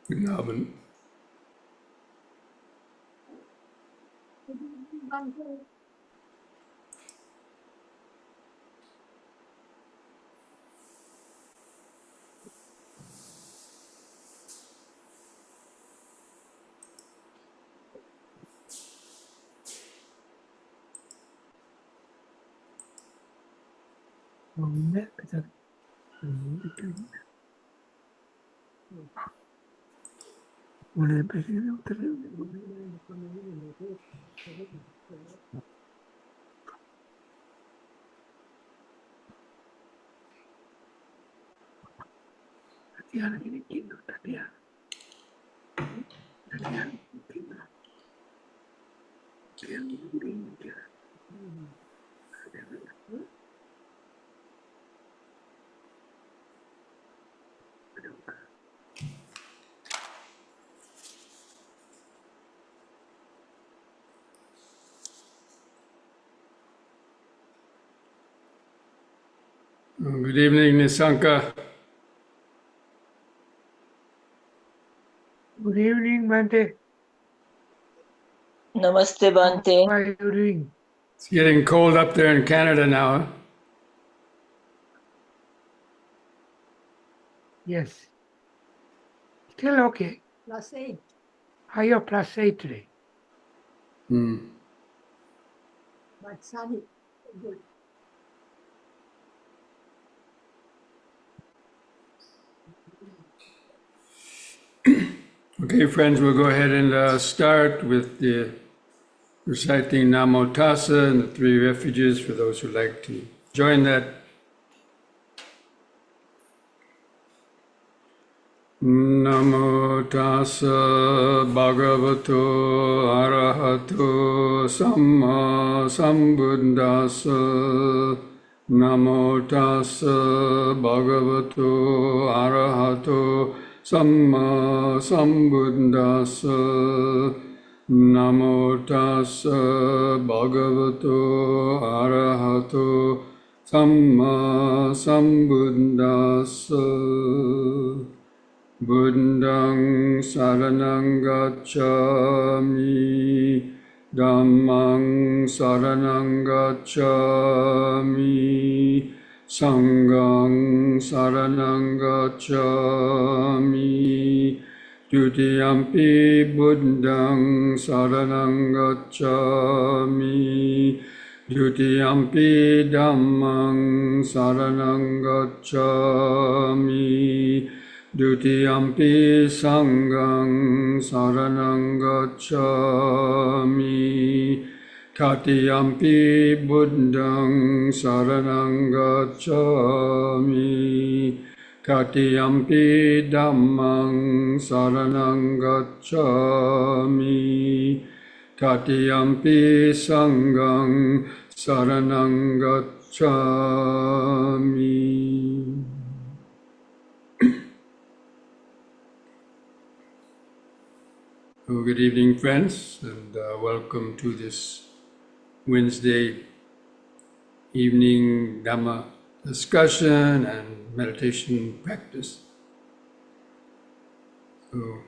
Good Abend. Good evening, Nisanka. Good evening, Bhante. Namaste, Bhante. How are you doing? It's getting cold up there in Canada now. Huh? Yes. Still okay. +8. Higher +8 today. But sunny. Good. Okay, friends, we'll go ahead and start with the reciting Namo Tassa and the three refuges for those who like to join that. Namo Tassa Bhagavato Arahato Samma Sambuddhassa. Namo Tassa Bhagavato Arahato Samma Sambuddhassa. Namo Tassa Bhagavato Arahato Samma Sambuddhassa. Buddhang saranang gacchami, Dhammang saranang gacchami, Sanghang saranang gacchami, Dutiyampi Buddhang saranang gacchami, Dutiyampi Dhammang saranang gacchami, Dutiyampi Sanghang saranang gacchami, Tatiyampi Buddhang saranang gacchami, Tatiyampi Dhammang saranang gacchami, Tatiyampi Sanghang saranang gacchami. Well, good evening, friends, and welcome to this Wednesday evening Dhamma discussion and meditation practice. So,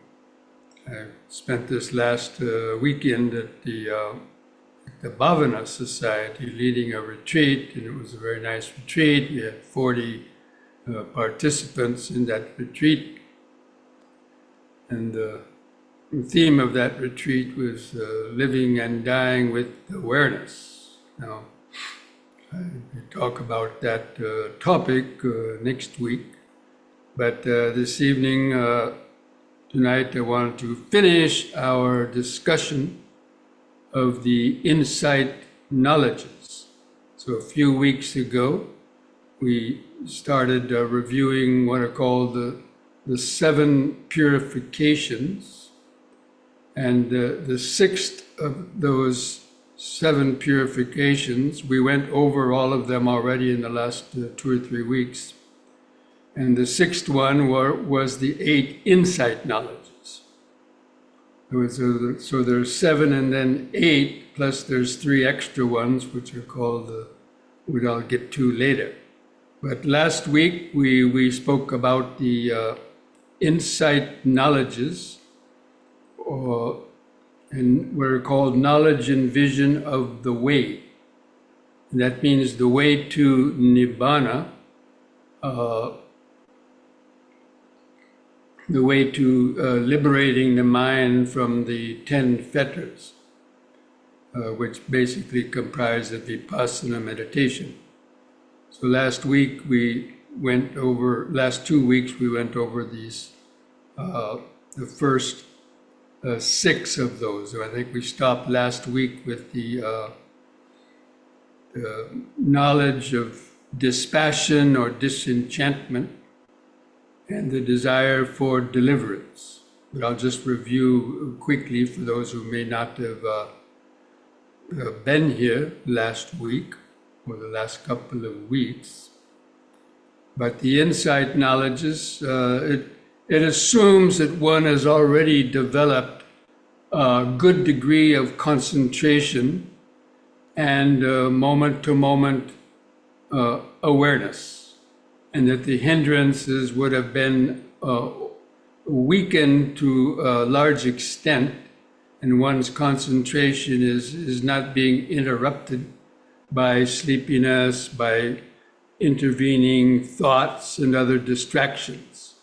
I spent this last weekend at the Bhavana Society leading a retreat, and it was a very nice retreat. We had 40 participants in that retreat, and the theme of that retreat was living and dying with awareness. Now, we'll talk about that topic next week, but this evening, tonight, I want to finish our discussion of the insight knowledges. So a few weeks ago, we started reviewing what are called the 7 purifications. And the sixth of those 7 purifications, we went over all of them already in the last 2 or 3 weeks. And the sixth one was the 8 insight knowledges. So there's 7 and then 8, plus there's 3 extra ones, which are called, which I'll get to later. But last week we spoke about the insight knowledges, or, and were called knowledge and vision of the way. And that means the way to Nibbana, the way to liberating the mind from the 10 fetters, which basically comprise of vipassana meditation. So last 2 weeks we went over these, the first 6 of those. So I think we stopped last week with the knowledge of dispassion or disenchantment and the desire for deliverance. But I'll just review quickly for those who may not have been here last week or the last couple of weeks. But the insight knowledges, it assumes that one has already developed a good degree of concentration and moment-to-moment awareness, and that the hindrances would have been weakened to a large extent, and one's concentration is not being interrupted by sleepiness, by intervening thoughts and other distractions.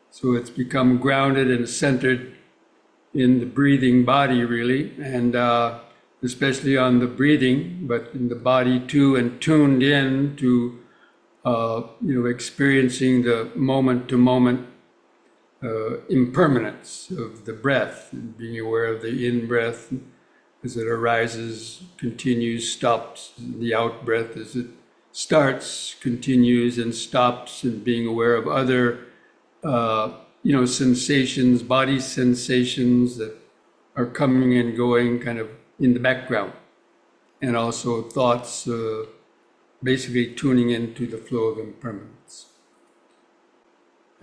So it's become grounded and centered in the breathing body, really, and especially on the breathing, but in the body too, and tuned in to experiencing the moment-to-moment impermanence of the breath, and being aware of the in-breath as it arises, continues, stops, the out-breath as it starts, continues, and stops, and being aware of other sensations, body sensations that are coming and going kind of in the background, and also thoughts, basically tuning into the flow of impermanence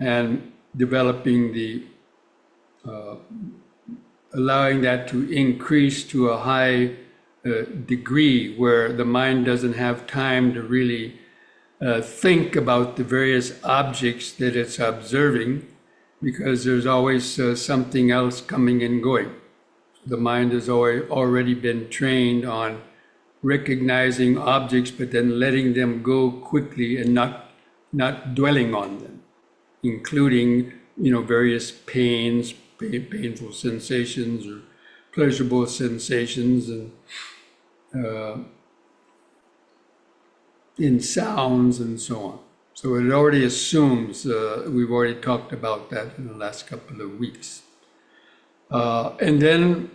and developing allowing that to increase to a high degree where the mind doesn't have time to really think about the various objects that it's observing, because there's always something else coming and going. The mind has already been trained on recognizing objects, but then letting them go quickly and not dwelling on them, including various painful sensations or pleasurable sensations, and in sounds and so on. So it already assumes, we've already talked about that in the last couple of weeks. And then,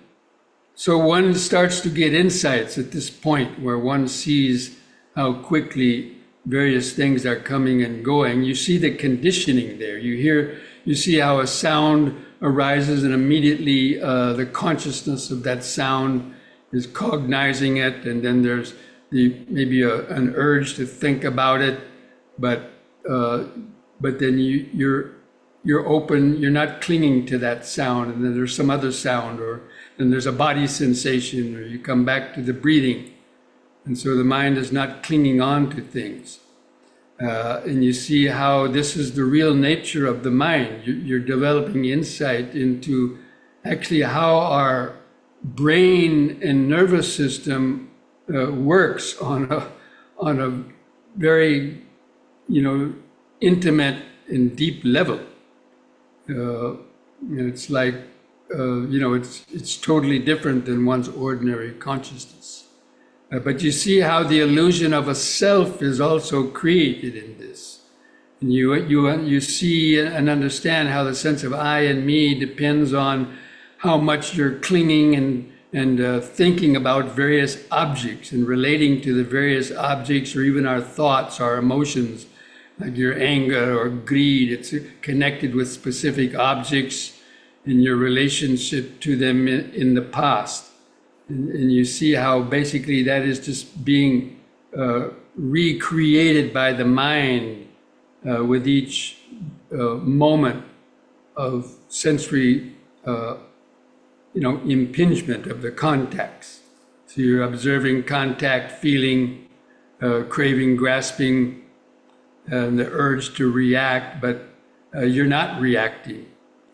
so one starts to get insights at this point where one sees how quickly various things are coming and going. You see the conditioning there. You see how a sound arises, and immediately the consciousness of that sound is cognizing it, and then there's maybe an urge to think about it, but then you're open, you're not clinging to that sound, and then there's some other sound, or then there's a body sensation, or you come back to the breathing, and so the mind is not clinging on to things. And you see how this is the real nature of the mind. You're developing insight into actually how our brain and nervous system works on a very intimate and deep level. It's like it's totally different than one's ordinary consciousness. But you see how the illusion of a self is also created in this. And you see and understand how the sense of I and me depends on how much you're clinging and thinking about various objects and relating to the various objects, or even our thoughts, our emotions, like your anger or greed. It's connected with specific objects in your relationship to them in the past. And you see how basically that is just being recreated by the mind with each moment of sensory impingement of the contacts. So you're observing contact, feeling, craving, grasping, and the urge to react, but you're not reacting,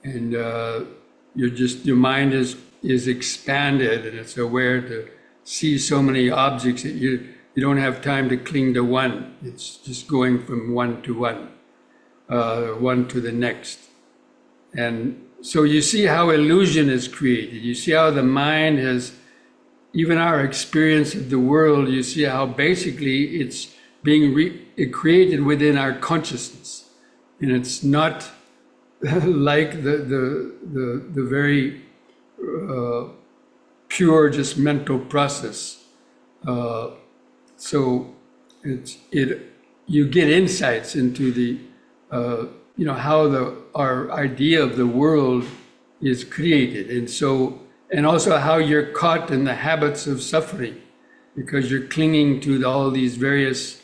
and your mind is expanded, and it's aware to see so many objects that you don't have time to cling to one. It's just going from one to one, one to the next. And so you see how illusion is created. You see how the mind has, even our experience of the world, you see how basically it's being created within our consciousness. And it's not like the very pure, just mental process. So you get insights into the how our idea of the world is created, and also how you're caught in the habits of suffering, because you're clinging to all these various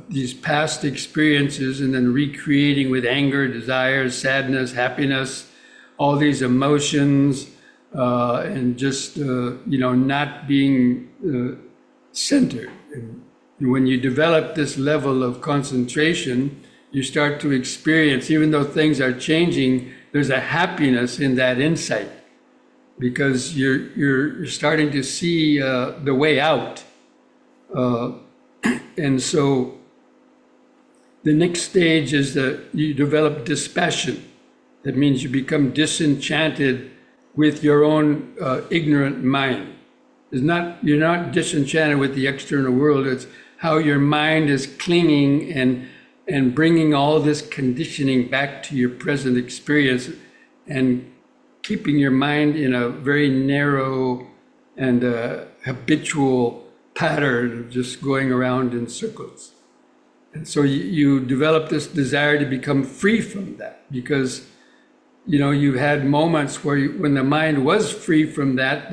these past experiences, and then recreating with anger, desire, sadness, happiness, all these emotions, and just not being centered. And when you develop this level of concentration, you start to experience, even though things are changing, there's a happiness in that insight, because you're starting to see the way out. And so the next stage is that you develop dispassion. That means you become disenchanted with your own ignorant mind. You're not disenchanted with the external world. It's how your mind is clinging and bringing all this conditioning back to your present experience, and keeping your mind in a very narrow and habitual pattern of just going around in circles. And so you develop this desire to become free from that, because you've had moments when the mind was free from that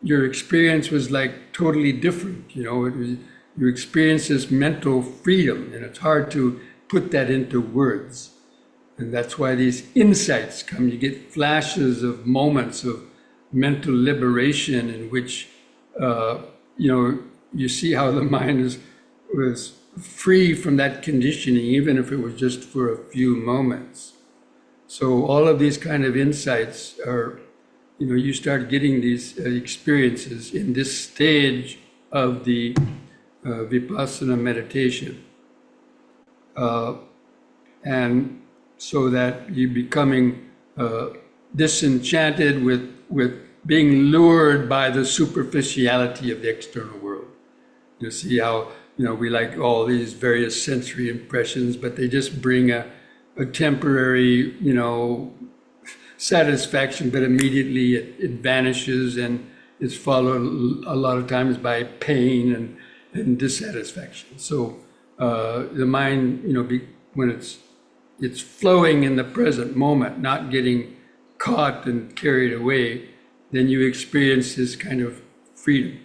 your experience was like totally different. You experience this mental freedom, and it's hard to put that into words. And that's why these insights come. You get flashes of moments of mental liberation in which you see how the mind was free from that conditioning, even if it was just for a few moments. So all of these kind of insights are, you start getting these experiences in this stage of the vipassana meditation. And so that you're becoming disenchanted with being lured by the superficiality of the external world. You see how, we like all these various sensory impressions, but they just bring a temporary, satisfaction, but immediately it vanishes, and it's followed a lot of times by pain and dissatisfaction. So the mind, when it's flowing in the present moment, not getting caught and carried away, then you experience this kind of freedom.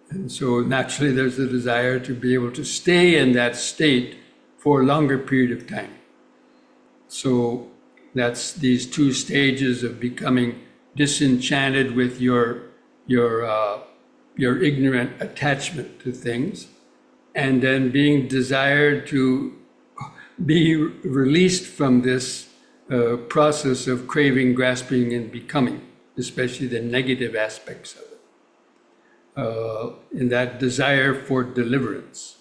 And so naturally there's a desire to be able to stay in that state for a longer period of time. So that's these two stages of becoming disenchanted with your ignorant attachment to things, and then being desired to be released from this process of craving, grasping, and becoming, especially the negative aspects of it, in that desire for deliverance.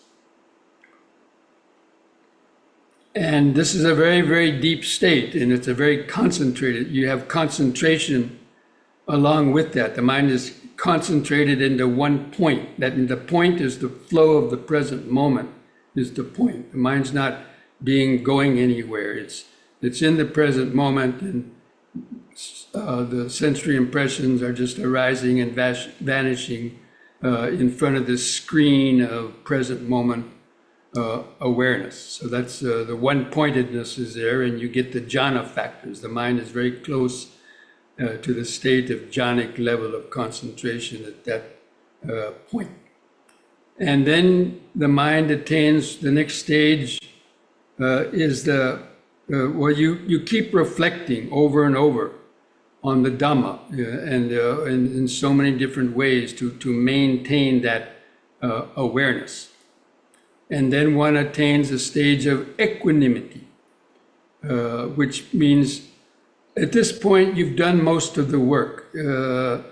And this is a very, very deep state, and it's a very concentrated. You have concentration along with that. The mind is concentrated into one point. That the point is the flow of the present moment is the point. The mind's not going anywhere. It's in the present moment, and the sensory impressions are just arising and vanishing in front of this screen of present moment awareness. So that's the one-pointedness is there, and you get the jhana factors. The mind is very close to the state of jhanic level of concentration at that point. And then the mind attains the next stage is where you keep reflecting over and over on the Dhamma and in so many different ways to maintain that awareness. and then one attains a stage of equanimity, which means at this point you've done most of the work. The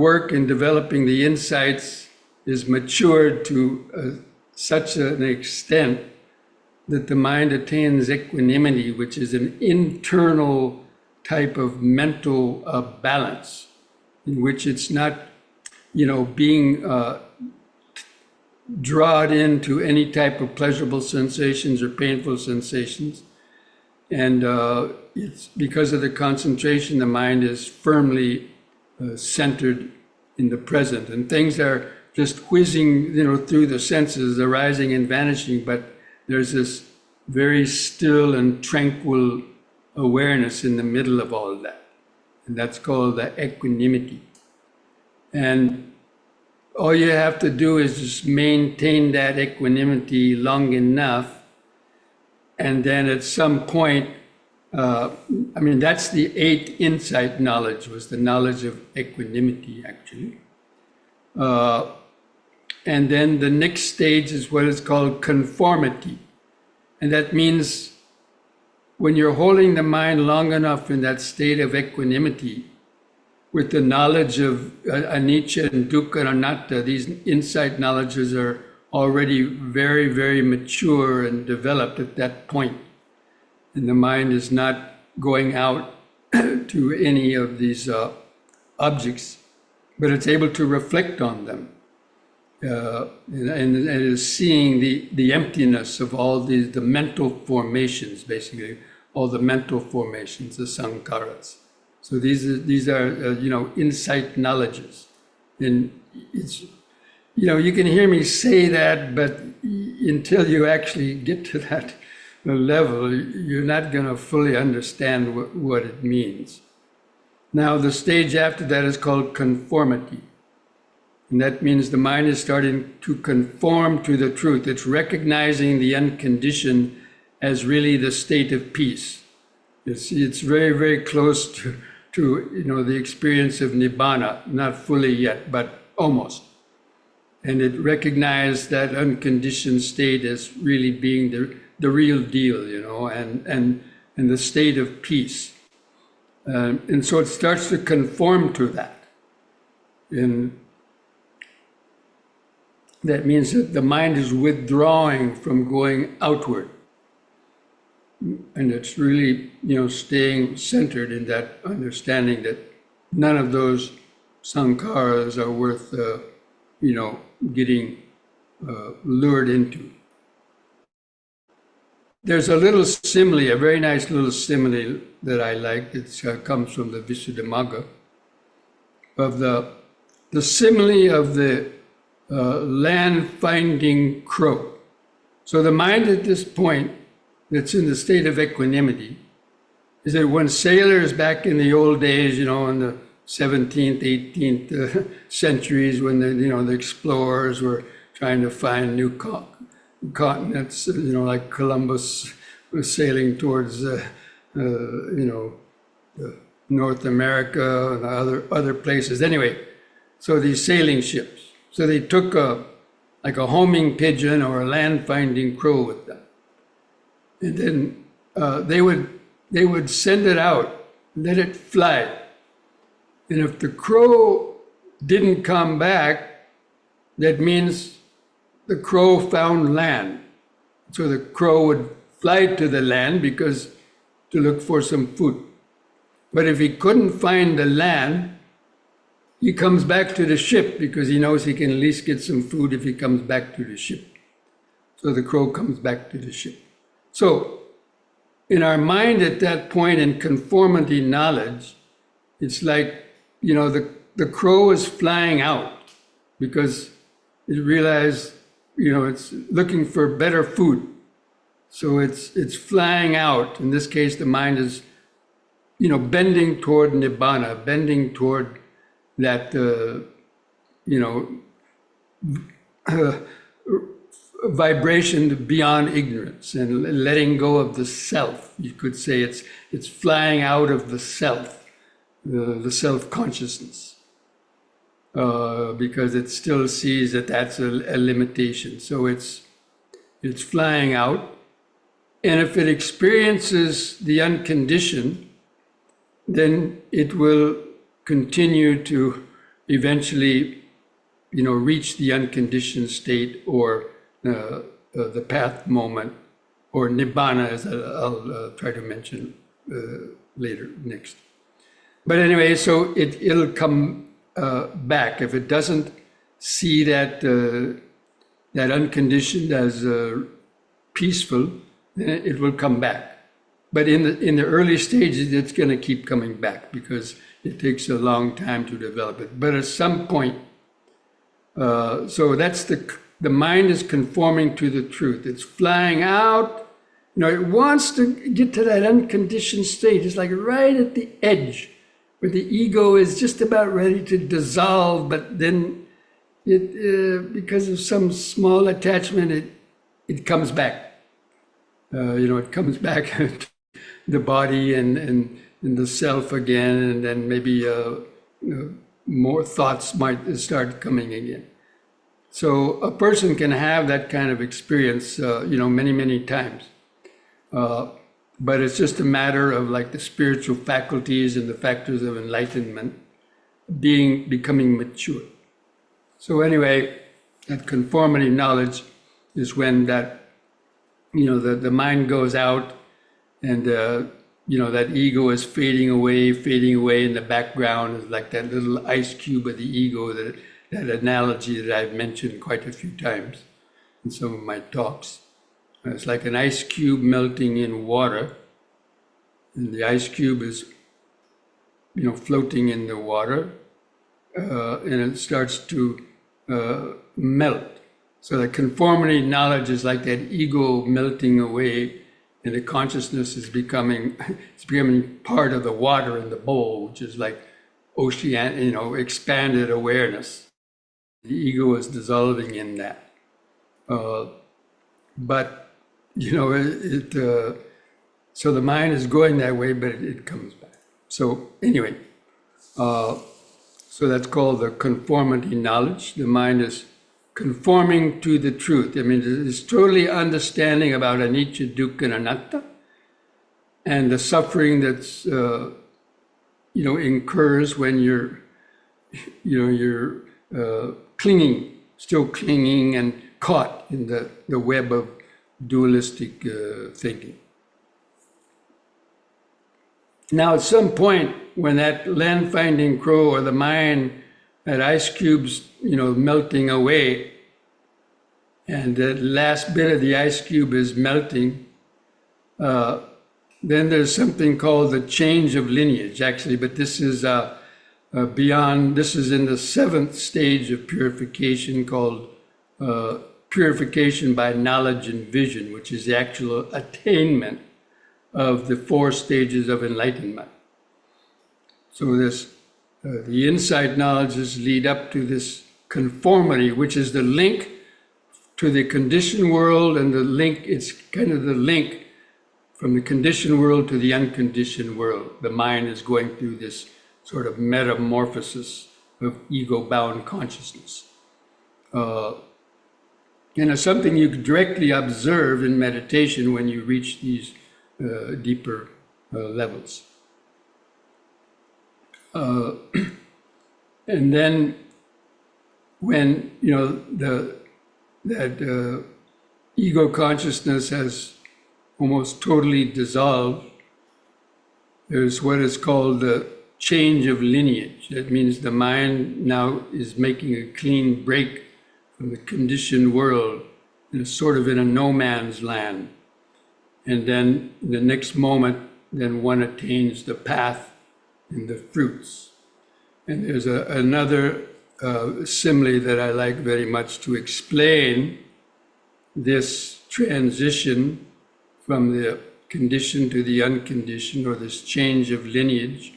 work in developing the insights is matured to such an extent that the mind attains equanimity, which is an internal type of mental balance in which it's not, being drawn into any type of pleasurable sensations or painful sensations. And it's because of the concentration, the mind is firmly centered in the present. And things are just whizzing, through the senses, arising and vanishing, but there's this very still and tranquil awareness in the middle of all that. And that's called the equanimity. And all you have to do is just maintain that equanimity long enough. And then at some point, that's the 8th insight knowledge, was the knowledge of equanimity, actually. And then the next stage is what is called conformity. And that means when you're holding the mind long enough in that state of equanimity, with the knowledge of anicca and dukkha and anatta, these insight knowledges are already very, very mature and developed at that point. And the mind is not going out to any of these objects, but it's able to reflect on them. And is seeing the emptiness of all the mental formations, basically, all the mental formations, the sankharas. So these are insight knowledges. And it's, you can hear me say that, but until you actually get to that level, you're not going to fully understand what it means. Now, the stage after that is called conformity. And that means the mind is starting to conform to the truth. It's recognizing the unconditioned as really the state of peace. It's very, very close to the experience of nibbana, not fully yet, but almost. And it recognized that unconditioned state as really being the real deal, and the state of peace. And so it starts to conform to that. And that means that the mind is withdrawing from going outward. And it's really, staying centered in that understanding that none of those sankharas are worth, getting lured into. There's a little simile, a very nice little simile that I like. It comes from the Visuddhimagga, of the simile of the land-finding crow. So the mind at this point, that's in the state of equanimity, is that when sailors back in the old days, in the 17th, 18th centuries, when the explorers were trying to find new continents, like Columbus was sailing towards, North America and other places. Anyway, so these sailing ships. So they took a homing pigeon or a land-finding crow with them. And then they would send it out, let it fly. And if the crow didn't come back, that means the crow found land. So the crow would fly to the land to look for some food. But if he couldn't find the land, he comes back to the ship because he knows he can at least get some food if he comes back to the ship. So the crow comes back to the ship. So in our mind at that point in conformity knowledge, it's like, the crow is flying out because it realized, it's looking for better food. So it's flying out. In this case, the mind is, bending toward nibbana, bending toward that, vibration beyond ignorance and letting go of the self. You could say it's flying out of the self, the self-consciousness. because it still sees that that's a limitation. So it's flying out. And if it experiences the unconditioned, then it will continue to eventually, reach the unconditioned state, or the path moment, or nibbana, as I'll try to mention later, next. But anyway, so it'll come back. If it doesn't see that unconditioned as peaceful, then it will come back. But in the early stages, it's going to keep coming back because it takes a long time to develop it. But at some point, so that's the mind is conforming to the truth. It's flying out. It wants to get to that unconditioned state. It's like right at the edge where the ego is just about ready to dissolve, but then because of some small attachment, it comes back. It comes back to the body and the self again, and then maybe more thoughts might start coming again. So a person can have that kind of experience, many, many times. But it's just a matter of like the spiritual faculties and the factors of enlightenment becoming mature. So anyway, that conformity knowledge is when that, the mind goes out, and that ego is fading away in the background. Is like that little ice cube of the ego, that analogy that I've mentioned quite a few times in some of my talks. It's like an ice cube melting in water, and the ice cube is, floating in the water, and it starts to melt. So the conformity knowledge is like that ego melting away, and the consciousness is becoming part of the water in the bowl, which is like ocean, expanded awareness. The ego is dissolving in that. But so the mind is going that way, but it comes back. So anyway, so that's called the conformity knowledge. The mind is conforming to the truth. It's totally understanding about anicca, dukkha, and anatta, and the suffering that's incurs when you're still clinging and caught in the web of dualistic thinking. Now, at some point, when that land-finding crow, or the mind, that ice cube's, melting away, and the last bit of the ice cube is melting, then there's something called the change of lineage, actually, but this is beyond, this is in the 7th stage of purification, called purification by knowledge and vision, which is the actual attainment of the 4 stages of enlightenment. So this, the insight knowledges lead up to this conformity, which is the link to the conditioned world, and it's kind of the link from the conditioned world to the unconditioned world. The mind is going through this sort of metamorphosis of ego-bound consciousness. And it's something you can directly observe in meditation when you reach these deeper levels. And then when that ego consciousness has almost totally dissolved, there's what is called the change of lineage. That means the mind now is making a clean break from the conditioned world, sort of in a no man's land. And then the next moment, then one attains the path and the fruits. And there's another simile that I like very much to explain this transition from the conditioned to the unconditioned, or this change of lineage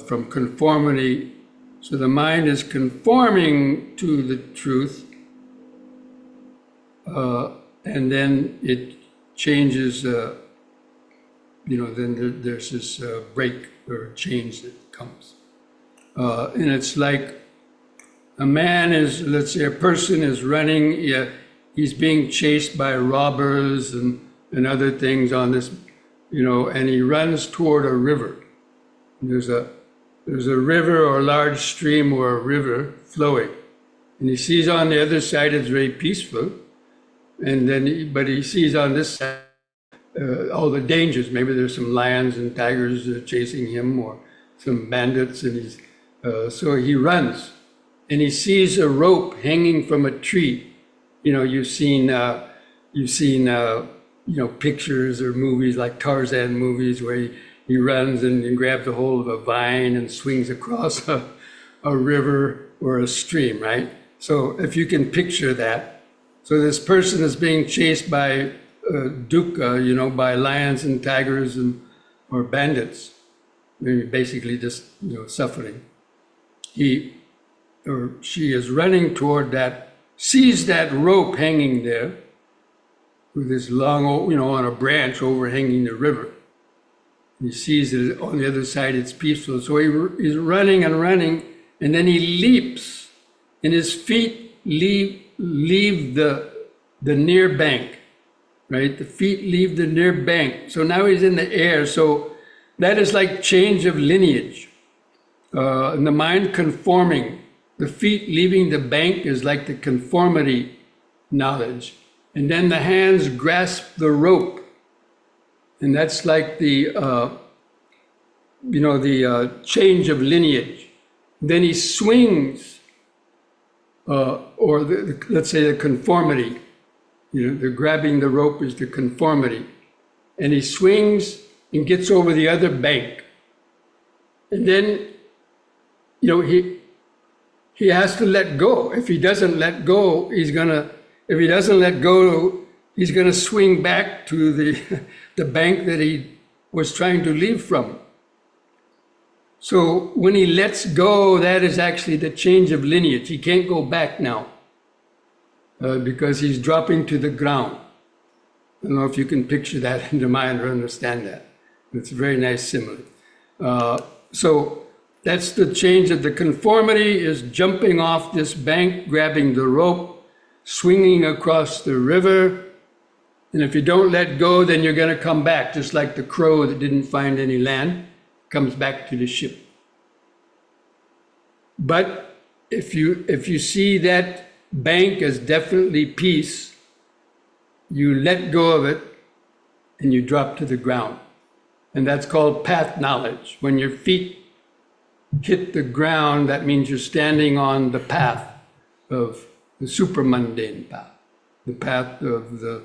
from conformity. So the mind is conforming to the truth, and then it changes, then there's this break or change that comes. And it's like a man is, let's say a person is running, he's being chased by robbers and other things on this, and he runs toward a river. There's a river or a large stream or a river flowing. And he sees on the other side it's very peaceful. And then, but he sees on this side all the dangers. Maybe there's some lions and tigers chasing him, or some bandits, and so he runs, and he sees a rope hanging from a tree. You've seen pictures or movies like Tarzan movies where he runs and grabs a hold of a vine and swings across a river or a stream, right? So if you can picture that. So this person is being chased by dukkha, by lions and tigers or bandits, basically just, suffering. He or she is running toward that, sees that rope hanging there with this long, on a branch overhanging the river. He sees that on the other side it's peaceful. So he's running and running, and then he leaps, and his feet leave the near bank, right? The feet leave the near bank. So now he's in the air. So that is like change of lineage. And the mind conforming. The feet leaving the bank is like the conformity knowledge. And then the hands grasp the rope. And that's like the change of lineage. Then he swings, let's say the conformity. The grabbing the rope is the conformity. And he swings and gets over the other bank. And then, he has to let go. If he doesn't let go, he's gonna swing back to the bank that he was trying to leave from. So when he lets go, that is actually the change of lineage. He can't go back now because he's dropping to the ground. I don't know if you can picture that in the mind or understand that. It's a very nice simile. So that's the change of the conformity, is jumping off this bank, grabbing the rope, swinging across the river. And if you don't let go, then you're going to come back, just like the crow that didn't find any land, comes back to the ship. But if you see that bank as definitely peace, you let go of it and you drop to the ground. And that's called path knowledge. When your feet hit the ground, that means you're standing on the path of the supramundane path, the path of the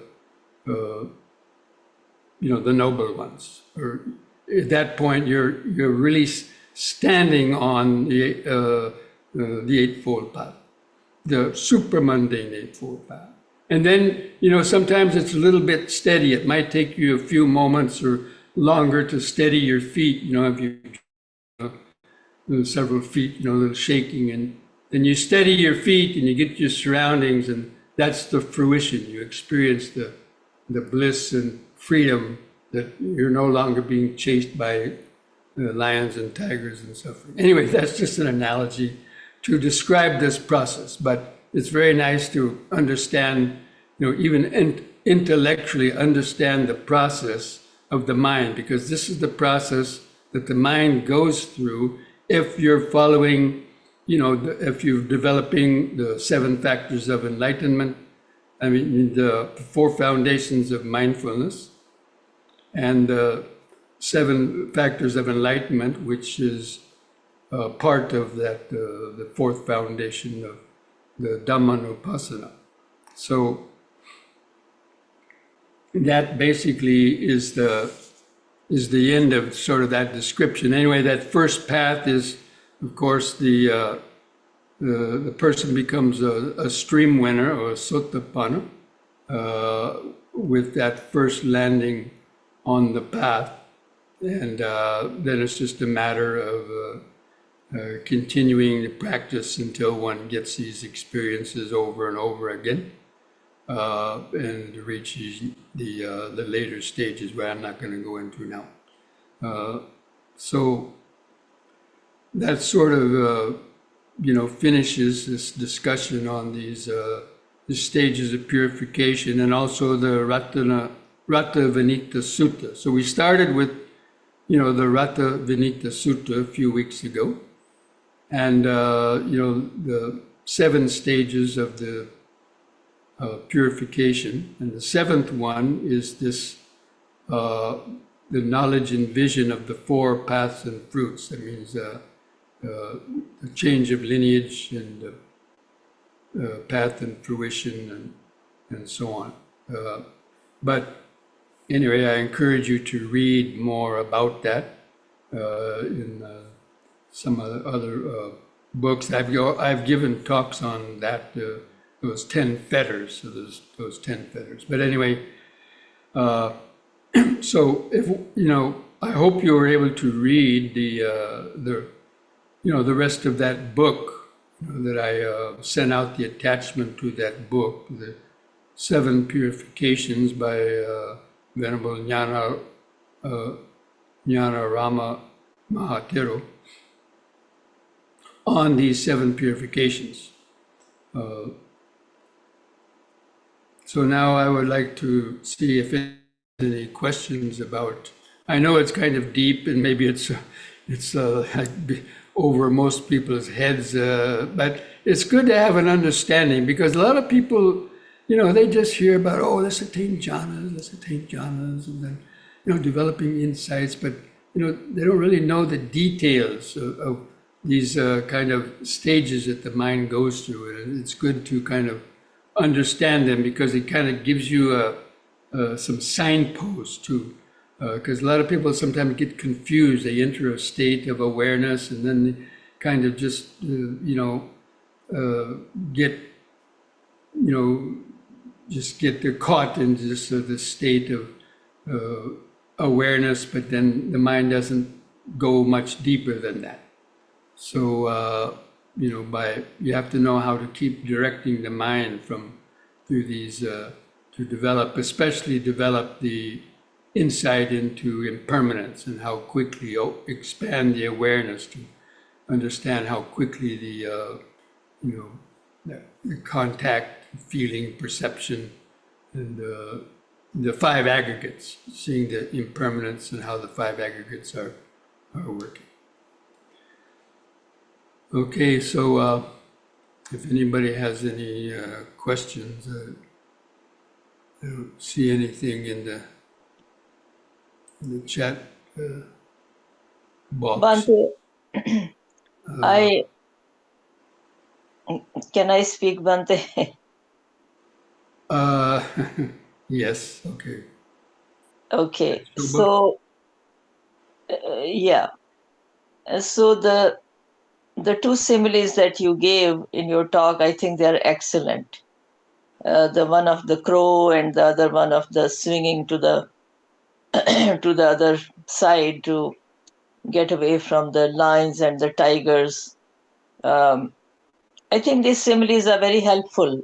noble ones. Or at that point, you're really standing on the Eightfold Path, the supramundane Eightfold Path. And then, sometimes it's a little bit steady. It might take you a few moments or longer to steady your feet, if you several feet, a little shaking, and then you steady your feet and you get your surroundings, and that's the fruition. You experience the bliss and freedom that you're no longer being chased by lions and tigers and suffering. Anyway, that's just an analogy to describe this process, but it's very nice to understand, even intellectually understand the process of the mind, because this is the process that the mind goes through if you're following, if you're developing the 7 factors of enlightenment, the 4 foundations of mindfulness, and the 7 factors of enlightenment, which is part of that, the 4th foundation of the Dhammanupassana. So that basically is the end of sort of that description. Anyway, that first path is, of course, the person becomes a stream winner or a sotapanna with that first landing on the path, and then it's just a matter of continuing the practice until one gets these experiences over and over again, and reaches the later stages where I'm not going to go into now. So that's sort of finishes this discussion on the stages of purification and also the Rata Vinita Sutta. So we started with, the Rata Vinita Sutta a few weeks ago, and the 7 stages of the purification, and the 7th one is this the knowledge and vision of the 4 paths and fruits. That means the change of lineage and path and fruition and so on. But anyway, I encourage you to read more about that in some other books. I've given talks on that, those 10 fetters, so those 10 fetters. But anyway, so if I hope you were able to read the rest of that book, that I sent out the attachment to that book, the 7 Purifications by Venerable Jnana Rama Mahatero on these 7 purifications. So now I would like to see if any questions about. I know it's kind of deep and maybe it's over most people's heads, but it's good to have an understanding, because a lot of people, they just hear about, let's attain jhanas, and then, developing insights, but, they don't really know the details of these kind of stages that the mind goes through. And it's good to kind of understand them, because it kind of gives you some signposts to. Because a lot of people sometimes get confused. They enter a state of awareness and then they kind of just, get caught in just this state of awareness, but then the mind doesn't go much deeper than that. So, you have to know how to keep directing the mind through these, to especially develop the insight into impermanence, and how quickly expand the awareness to understand how quickly the contact, feeling, perception, and the 5 aggregates, seeing the impermanence and how the 5 aggregates are working. Okay, so if anybody has any questions, I don't see anything in the chat box. Bhante, I can I speak, Bhante? Yes, okay. Okay, so yeah, so the 2 similes that you gave in your talk, I think they are excellent. The one of the crow and the other one of the swinging to the to the other side to get away from the lions and the tigers. I think these similes are very helpful,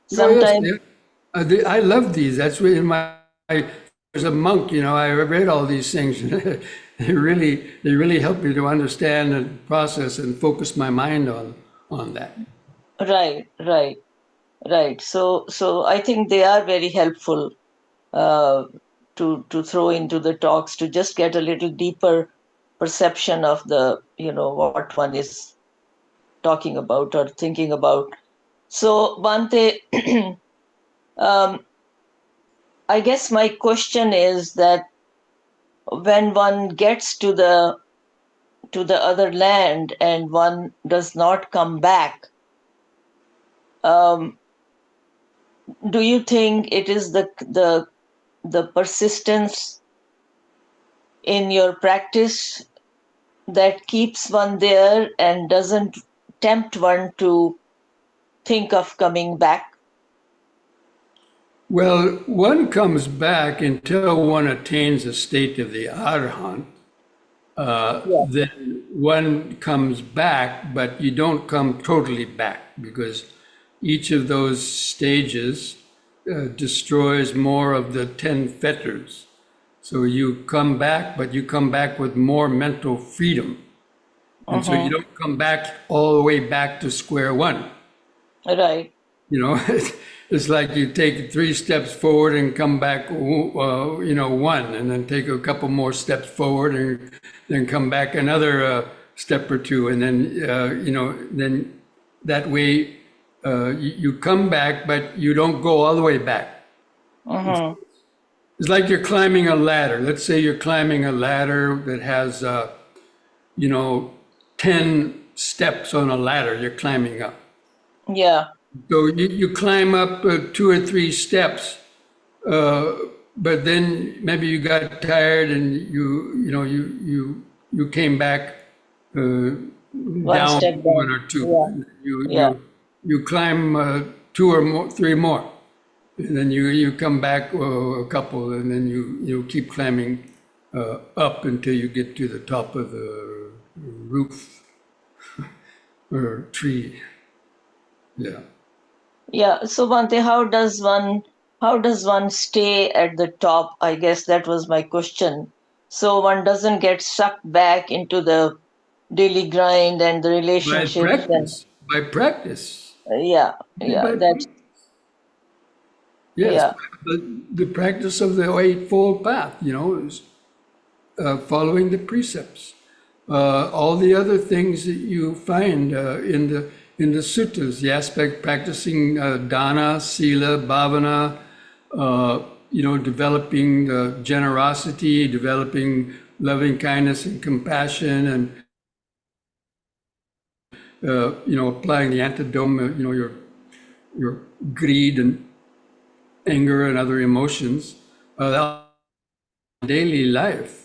Sometimes, I love these. That's really as a monk, I read all these things. They really help me to understand and process and focus my mind on that. right. So I think they are very helpful to throw into the talks, to just get a little deeper perception of the what one is talking about or thinking about. So Bhante, I guess my question is that when one gets to the other land and one does not come back, do you think it is the persistence in your practice that keeps one there and doesn't tempt one to think of coming back? Well, one comes back until one attains a state of the arahant. Then one comes back, but you don't come totally back, because each of those stages destroys more of the 10 fetters. So you come back, but you come back with more mental freedom. And so you don't come back all the way back to square one. Right. You know, it's like you take 3 steps forward and come back, one, and then take a couple more steps forward and then come back another step or two. And then, then that way you come back, but you don't go all the way back. It's like you're climbing a ladder. Let's say you're climbing a ladder that has, 10 steps on a ladder you're climbing up. Yeah. So you climb up 2 or 3 steps, but then maybe you got tired and you came back down step back. 1 or 2. Yeah. You climb 2 or more, 3 more, and then you come back a couple, and then you keep climbing up until you get to the top of the roof or tree. Yeah. Yeah. So Bhante, how does one stay at the top? I guess that was my question. So one doesn't get sucked back into the daily grind and the By relationships and practice. By practice. yeah, By that's Yes, yeah. the practice of the Eightfold Path, is following the precepts. All the other things that you find in the suttas, the aspect practicing dana, sila, bhavana, developing generosity, developing loving kindness and compassion, and applying the antidote, your greed and anger and other emotions, daily life.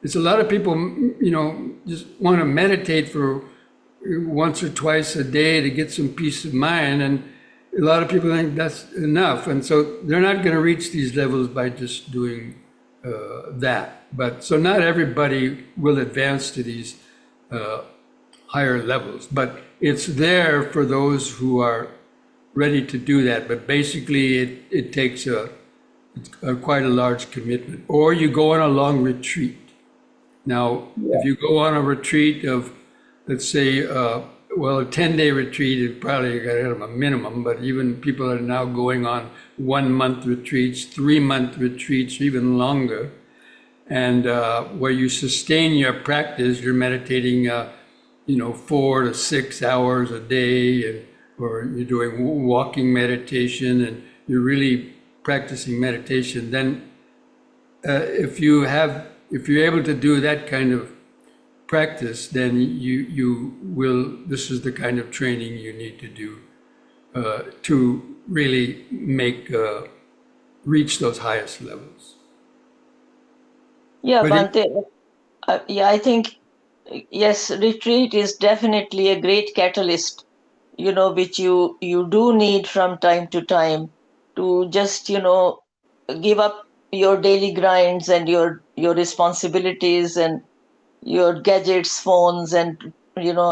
It's a lot of people, just want to meditate for once or twice a day to get some peace of mind, and a lot of people think that's enough, and so they're not going to reach these levels by just doing that. But so not everybody will advance to these higher levels, but it's there for those who are ready to do that. But basically, it takes quite a large commitment. Or you go on a long retreat. Now, if you go on a retreat of, let's say, a 10-day retreat is probably got to have a minimum, but even people are now going on 1-month retreats, 3-month retreats, even longer. And where you sustain your practice, you're meditating, 4 to 6 hours a day, or you're doing walking meditation, and you're really practicing meditation. Then, if you're able to do that kind of practice, then you will. This is the kind of training you need to do to really reach those highest levels. Yeah, But Bhante. I think yes, retreat is definitely a great catalyst, which you do need from time to time to just, give up your daily grinds and your responsibilities and your gadgets, phones, and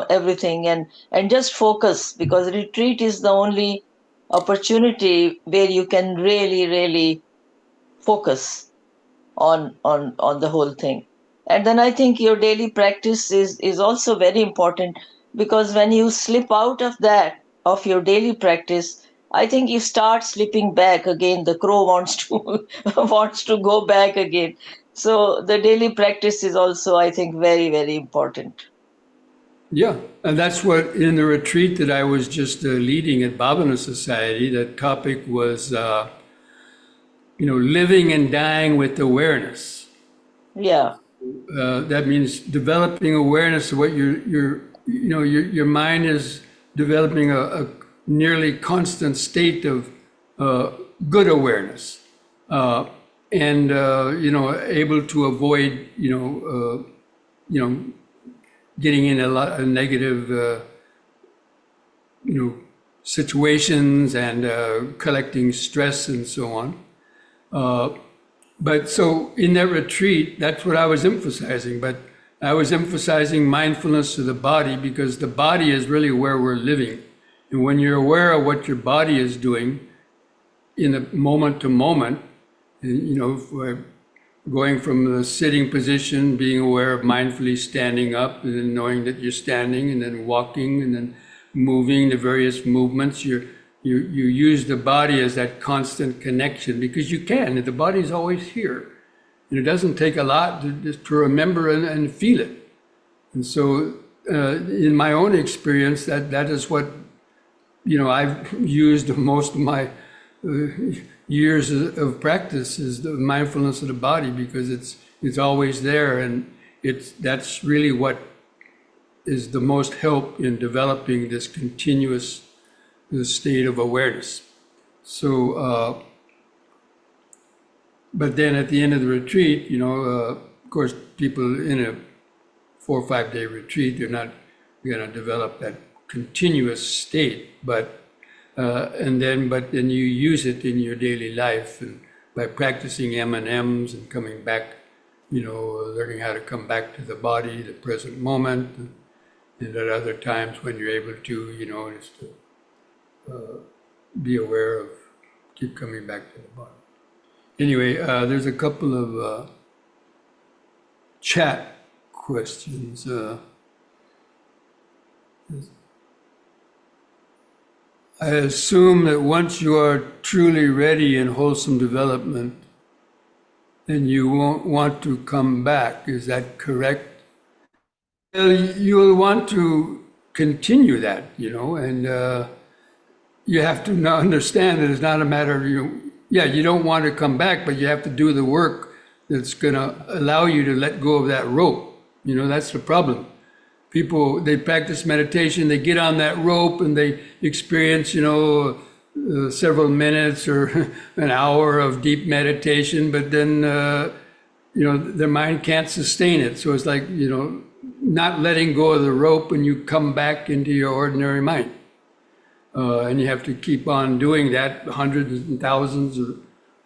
everything, and just focus, because retreat is the only opportunity where you can really, really focus on the whole thing. And then I think your daily practice is also very important, because when you slip out of that, of your daily practice, I think you start slipping back again. The crow wants to wants to go back again. So the daily practice is also, I think, very, very important. yeah, and that's what in the retreat that I was just leading at Bhavana Society, the topic was, living and dying with awareness. Yeah. That means developing awareness of what your mind is developing a nearly constant state of good awareness, and able to avoid getting in a lot of negative situations and collecting stress and so on. But so in that retreat, that's what I was emphasizing. But I was emphasizing mindfulness of the body, because the body is really where we're living. And when you're aware of what your body is doing in a moment to moment, going from the sitting position, being aware of mindfully standing up, and then knowing that you're standing, and then walking, and then moving the various movements. You use the body as that constant connection because you can. The body is always here, and it doesn't take a lot just to remember and feel it. And so, in my own experience, that is what I've used most of my years of practice is the mindfulness of the body because it's always there, and that's really what is the most help in developing this continuous state of awareness. So, but then at the end of the retreat, of course, people in a 4 or 5 day retreat, they're not going to develop that continuous state, but then you use it in your daily life, and by practicing M&Ms and coming back, learning how to come back to the body, the present moment, and at other times when you're able to, just to be aware of, keep coming back to the body. Anyway, there's a couple of chat questions. I assume that once you are truly ready in wholesome development, then you won't want to come back. Is that correct? Well, you'll want to continue that, and you have to understand that it's not a matter of, you don't want to come back, but you have to do the work that's going to allow you to let go of that rope. That's the problem. People, they practice meditation, they get on that rope and they experience, several minutes or an hour of deep meditation, but then, their mind can't sustain it. So it's like, not letting go of the rope and you come back into your ordinary mind. And you have to keep on doing that, hundreds and thousands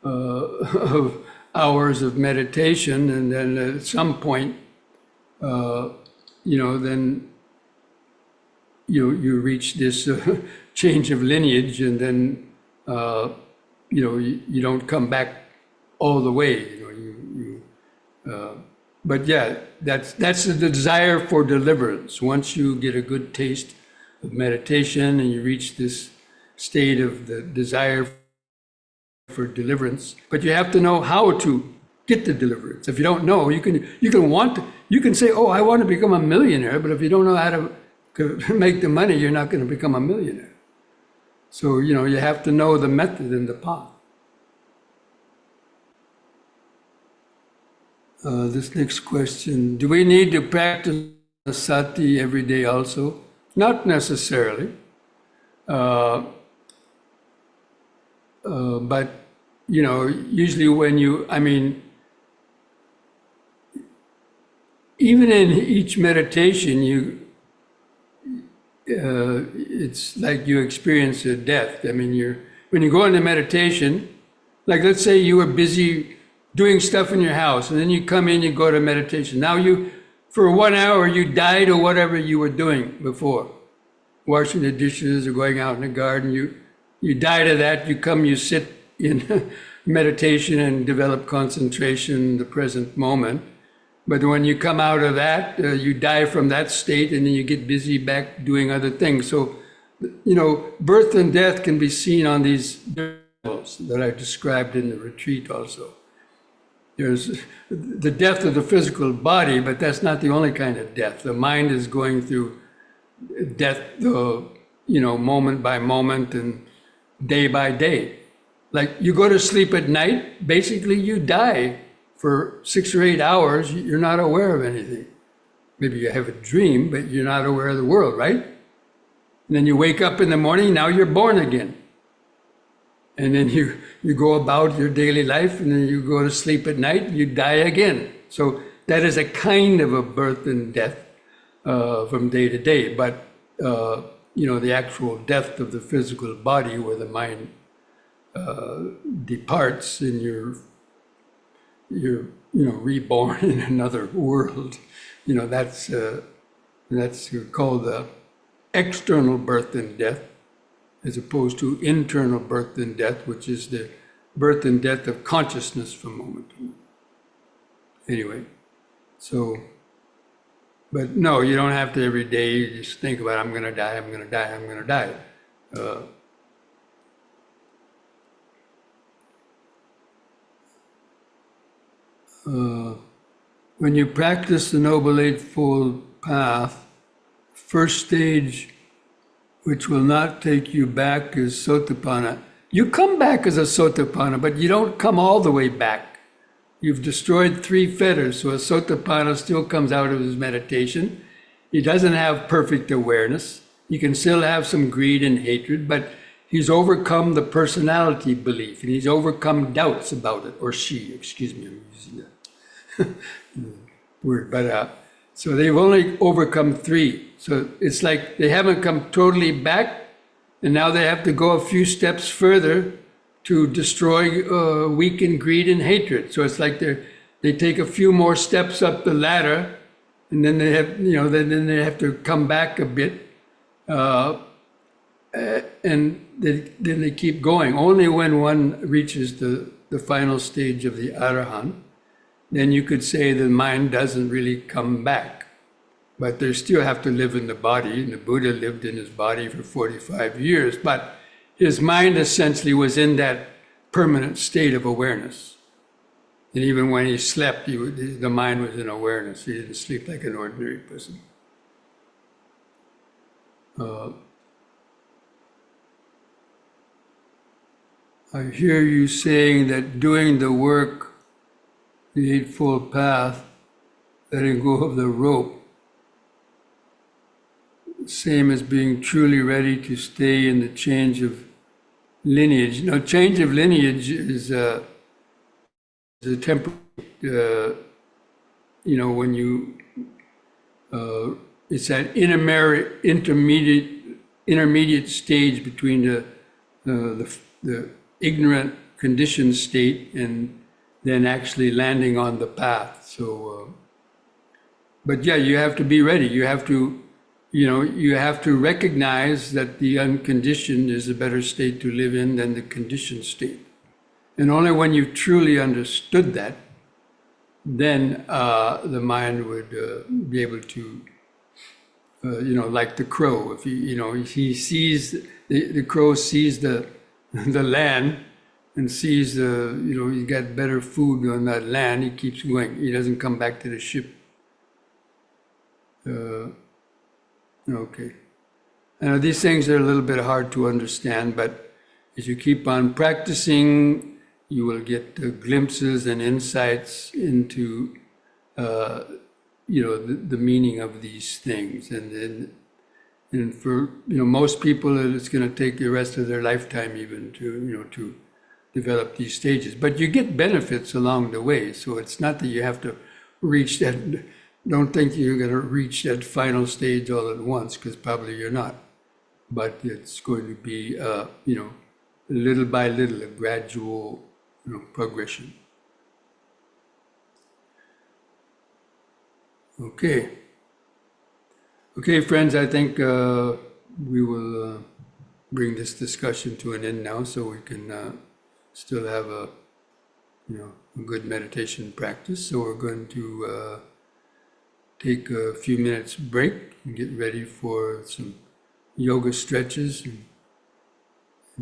of hours of meditation. And then at some point, then you reach this change of lineage, and then you don't come back all the way. But yeah, that's the desire for deliverance. Once you get a good taste of meditation and you reach this state of the desire for deliverance, but you have to know how to get the deliverance. If you don't know, you can say, oh, I want to become a millionaire, but if you don't know how to make the money, you're not going to become a millionaire. So, you have to know the method and the path. This next question, do we need to practice sati every day also? Not necessarily. But, usually when even in each meditation, it's like you experience a death. When you go into meditation, like let's say you were busy doing stuff in your house, and then you come in, you go to meditation. Now for 1 hour, you died of whatever you were doing before, washing the dishes or going out in the garden. You died of that. You sit in meditation and develop concentration in the present moment. But when you come out of that, you die from that state, and then you get busy back doing other things. So, birth and death can be seen on these levels that I described in the retreat also. There's the death of the physical body, but that's not the only kind of death. The mind is going through death, moment by moment and day by day. Like you go to sleep at night, basically you die for 6 or 8 hours. You're not aware of anything. Maybe you have a dream, but you're not aware of the world, right? And then you wake up in the morning, now you're born again. And then you go about your daily life, and then you go to sleep at night, you die again. So that is a kind of a birth and death from day to day. But, the actual death of the physical body where the mind departs and you're reborn in another world, that's called the external birth and death, as opposed to internal birth and death, which is the birth and death of consciousness from moment to moment. anyway, so, but no, you don't have to every day. You just think about, I'm going to die, I'm going to die, I'm going to die. Uh, when you practice the Noble Eightfold Path, first stage, which will not take you back, is Sotapanna. You come back as a Sotapanna, but you don't come all the way back. You've destroyed 3 fetters, so a Sotapanna still comes out of his meditation. He doesn't have perfect awareness. He can still have some greed and hatred, but he's overcome the personality belief and he's overcome doubts about it, or she, excuse me, I'm using that word. But so they've only overcome 3. So it's like they haven't come totally back, and now they have to go a few steps further to destroy weaken greed and hatred. So it's like they take a few more steps up the ladder, and then they have, then they have to come back a bit, and then they keep going. Only when one reaches the final stage of the Arahant, then you could say the mind doesn't really come back. But they still have to live in the body, and the Buddha lived in his body for 45 years, but his mind essentially was in that permanent state of awareness. And even when he slept, the mind was in awareness. He didn't sleep like an ordinary person. I hear you saying that doing the work, the Eightfold Path, letting go of the rope, same as being truly ready to stay in the change of lineage. Now, change of lineage is a temporary, when you, it's that intermediate stage between the ignorant conditioned state and then actually landing on the path. So, but yeah, you have to be ready. You have to, you have to recognize that the unconditioned is a better state to live in than the conditioned state. And only when you've truly understood that, then the mind would be able to, like the crow. If he sees, the crow sees the land and sees he's got better food on that land, he keeps going. He doesn't come back to the ship. Okay. These things are a little bit hard to understand, but as you keep on practicing, you will get glimpses and insights into, the meaning of these things. And for most people, it's going to take the rest of their lifetime even to develop these stages. But you get benefits along the way, so it's not that you have to reach that. Don't think you're going to reach that final stage all at once, because probably you're not. But it's going to be, little by little, a gradual, progression. Okay. Okay, friends, I think we will bring this discussion to an end now, so we can still have a good meditation practice. So we're going to take a few minutes break and get ready for some yoga stretches and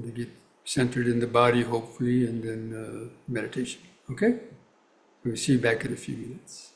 to get centered in the body, hopefully, and then meditation. Okay? We'll see you back in a few minutes.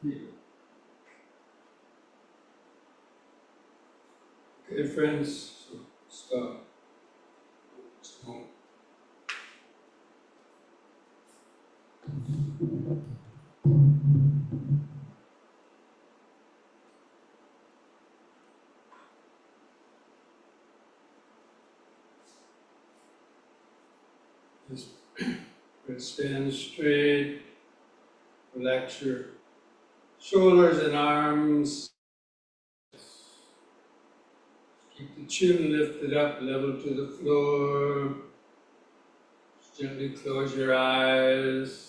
Okay, friends, so stop. So, just stand straight, relax your shoulders and arms. Keep the chin lifted up, level to the floor. Just gently close your eyes.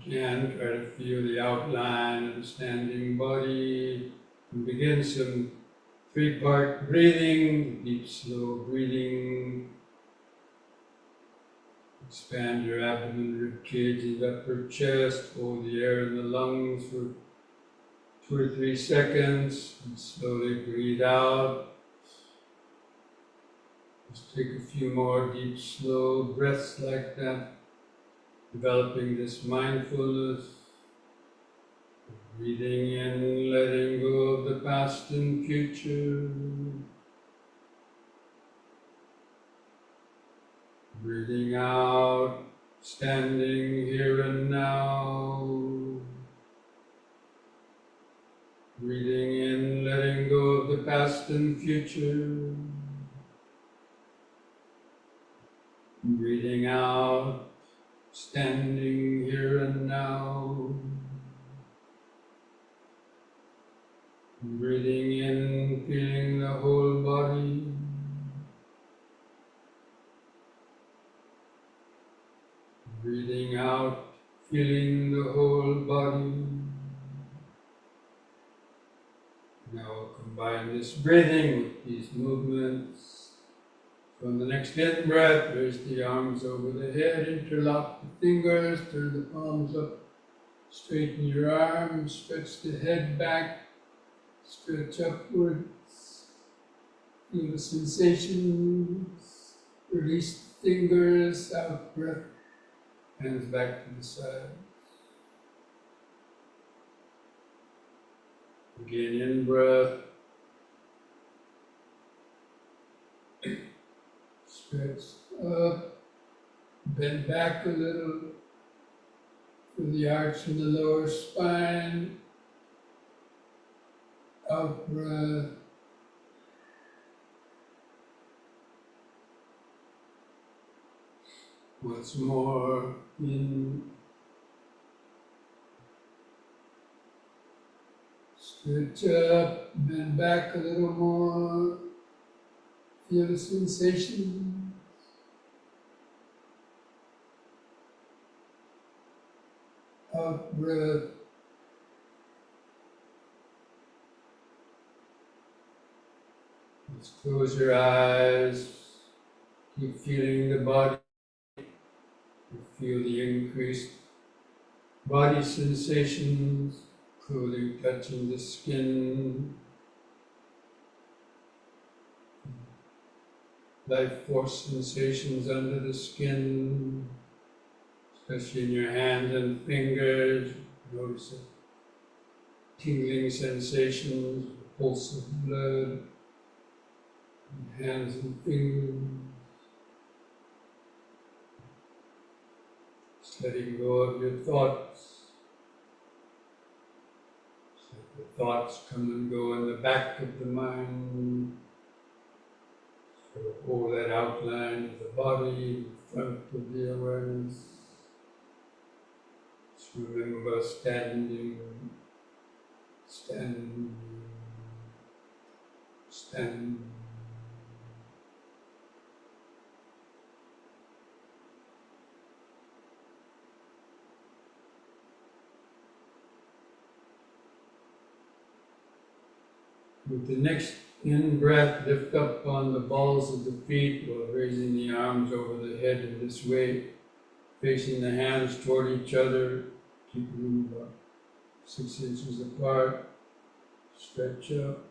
Again, try to feel the outline of the standing body. And begin some three-part breathing, deep, slow breathing. Expand your abdomen, rib cage, and upper chest. Hold the air in the lungs for 2 or 3 seconds. And slowly breathe out. Just take a few more deep, slow breaths like that. Developing this mindfulness. Breathing in, letting go of the past and future. Breathing out, standing here and now. Breathing in, letting go of the past and future. Breathing out, standing here and now. Breathing in, feeling the whole body. Breathing out, feeling the whole body. Now combine this breathing with these movements. On the next in-breath, raise the arms over the head, interlock the fingers, turn the palms up, straighten your arms, stretch the head back, stretch upwards, feel the sensations, release the fingers, out breath, hands back to the side. Again, in-breath, stretch up, bend back a little, feel the arch in the lower spine, out breath. Once more, in, stretch up, bend back a little more, feel the sensation. Out breath. Just close your eyes, keep feeling the body, you feel the increased body sensations, clothing touching the skin, life force sensations under the skin, especially in your hands and fingers. Notice the tingling sensations, pulse of blood, in hands and fingers. Just letting go of your thoughts. Just let the thoughts come and go in the back of the mind. So hold that outline of the body in front of the awareness. Just remember standing, standing, standing. With the next in-breath, lift up on the balls of the feet while raising the arms over the head in this way, facing the hands toward each other, keeping them about 6 inches apart. Stretch up,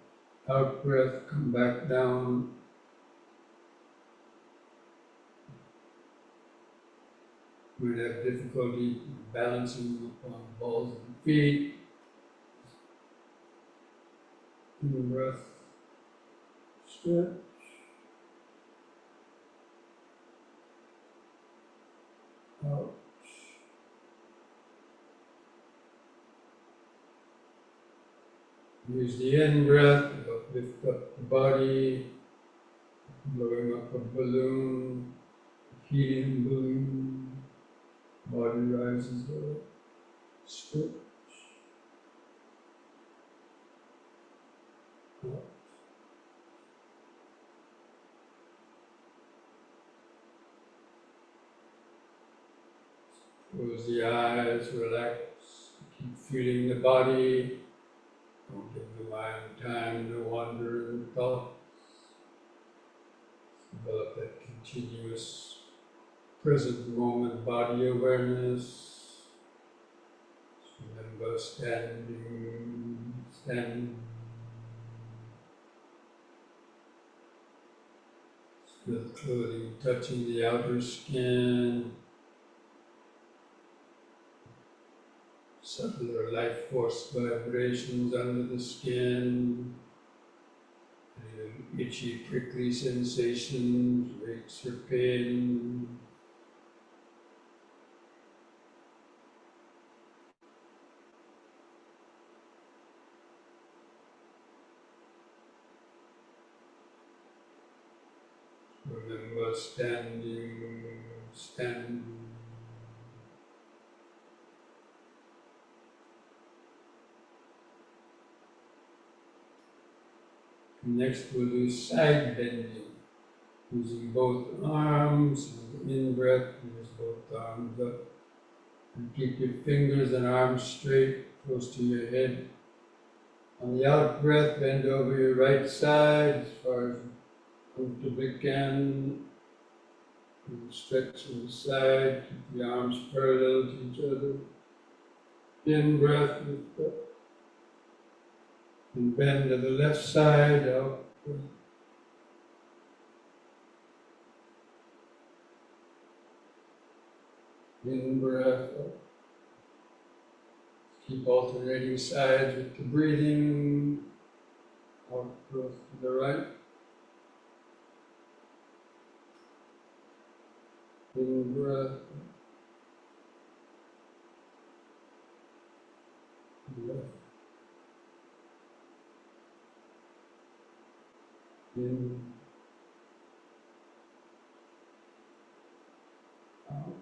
Out breath, come back down. You might have difficulty balancing upon the balls of the feet. In breath, stretch. Out. Use the in breath to help lift up the body, blowing up a balloon, helium balloon. Body rises up. Stretch. Out. Close the eyes, relax. Keep feeling the body. Don't give the mind time to wander in thoughts. Develop that continuous present moment body awareness. Remember standing. Feel the clothing touching the outer skin. Subtler life force vibrations under the skin. Itchy, prickly sensations, aches or pain. Remember standing. Next we'll do side bending, using both arms. In breath, use both arms up. And keep your fingers and arms straight, close to your head. On the out breath, bend over your right side as far as you comfortably can. And stretch to the side, keep the arms parallel to each other. In breath, lift up. And bend to the left side, out. In breath, up. Keep alternating sides with the breathing. Out breath to the right. In breath. Left. In. Out.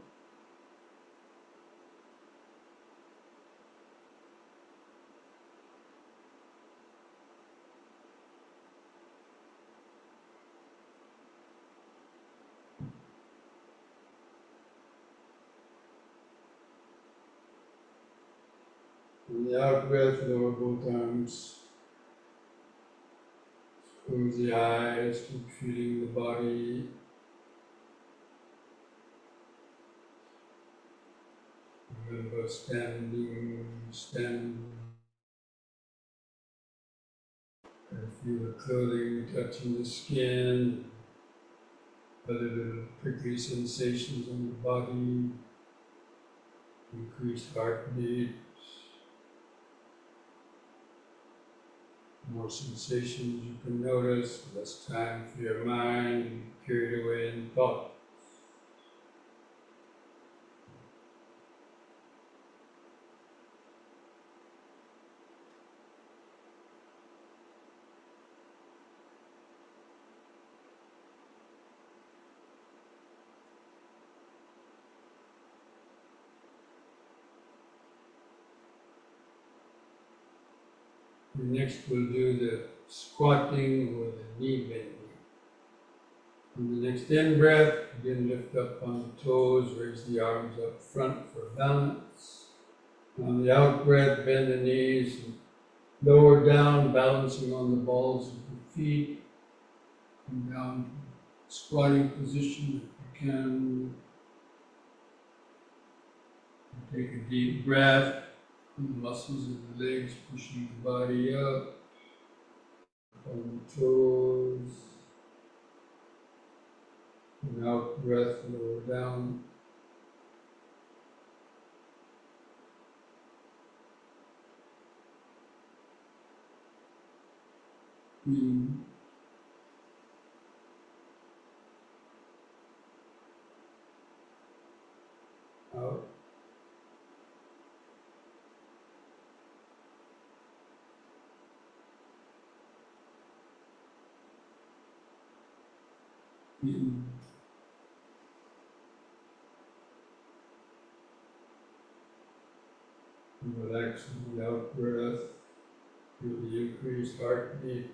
On the out breath, lower both arms. Close the eyes, keep feeling the body. Remember standing. And feel the clothing touching the skin. Other little prickly sensations on the body. Increased heartbeat. More sensations you can notice, less time for your mind to be carried away in thought. And next we'll do the squatting or the knee bending. On the next in breath, again lift up on the toes, raise the arms up front for balance. On the out breath, bend the knees and lower down, balancing on the balls of the feet. Come down to squatting position if you can. And take a deep breath. The muscles of the legs pushing the body up. on the toes. And out breath, lower down. In. Out. In. And relaxing the out breath. Feel the increased heartbeat.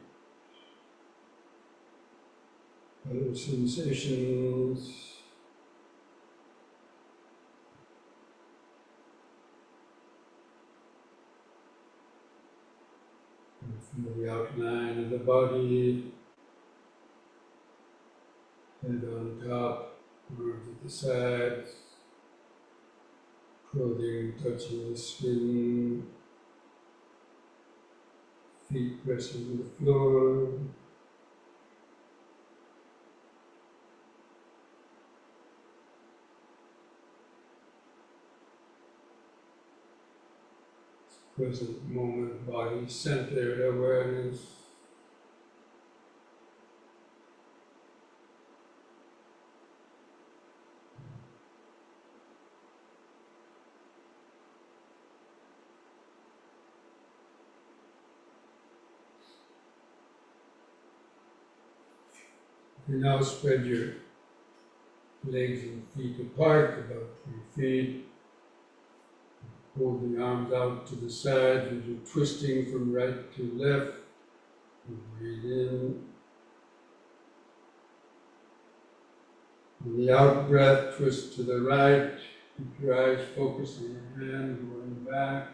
Other sensations. And feel the outline of the body. Head on top, arms at the sides. Clothing touching the skin. Feet pressing the floor. Present moment, body centered awareness. You now spread your legs and feet apart, about 3 feet. Hold the arms out to the sides as you're twisting from right to left. Breathe in. On the out breath, twist to the right. Keep your eyes focused on your hand going back.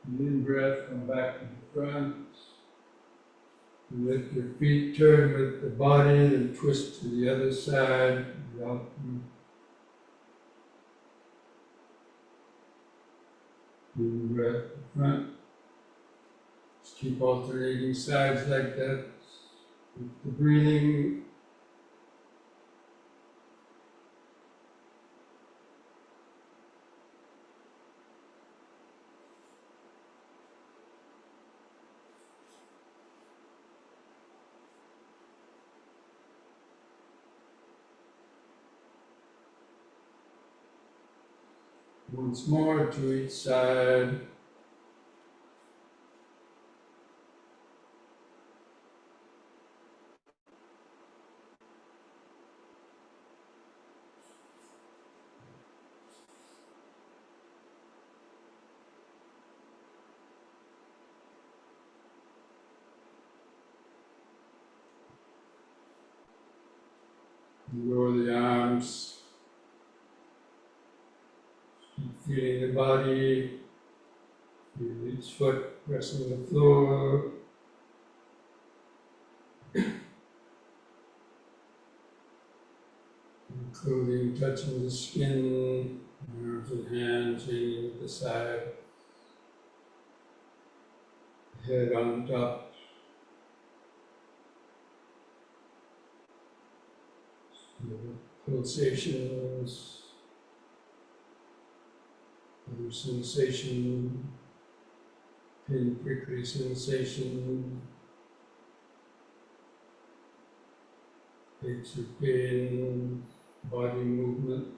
And in breath, come back to the front. And let your feet turn with the body and twist to the other side. Out. In breath to front. Just keep alternating sides like that. With the breathing. Once more to each side. Lower the arms. Keep feeling the body. Feel each foot pressing the floor. And clothing touching the skin. Arms and hands hanging at the side. Head on top. Pulsations. Other sensation. Pin prickly sensation. Aches or pain. Body movement.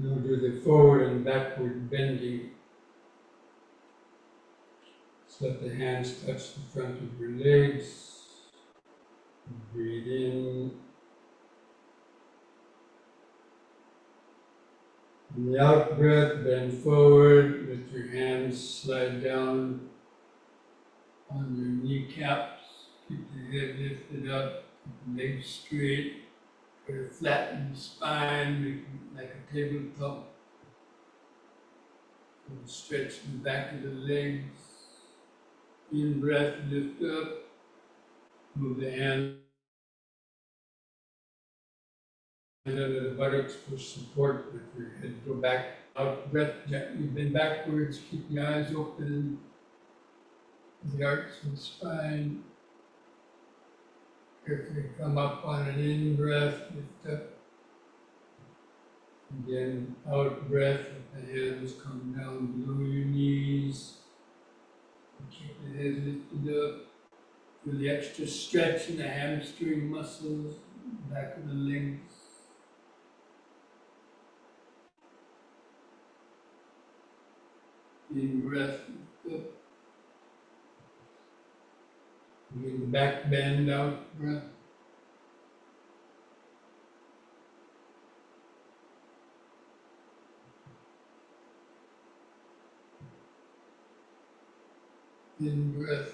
Now do the forward and backward bending. Just let the hands touch the front of your legs. Breathe in. On the out breath, bend forward, let your hands slide down on your kneecaps. Keep the head lifted up, keep the legs straight. Try to flatten the spine, make it like a tabletop. And stretch the back of the legs. In breath, lift up. Move the hand under the buttocks for support. Let your head go back. Out breath, gently bend backwards. Keep the eyes open. The arch of the spine. Carefully come up on an in breath, lift up. Again, out breath, let the hands come down below your knees. Keep the head lifted up. Feel the extra stretch in the hamstring muscles, back of the legs. In breath, lift up. Bring the back bend out, breath. In breath.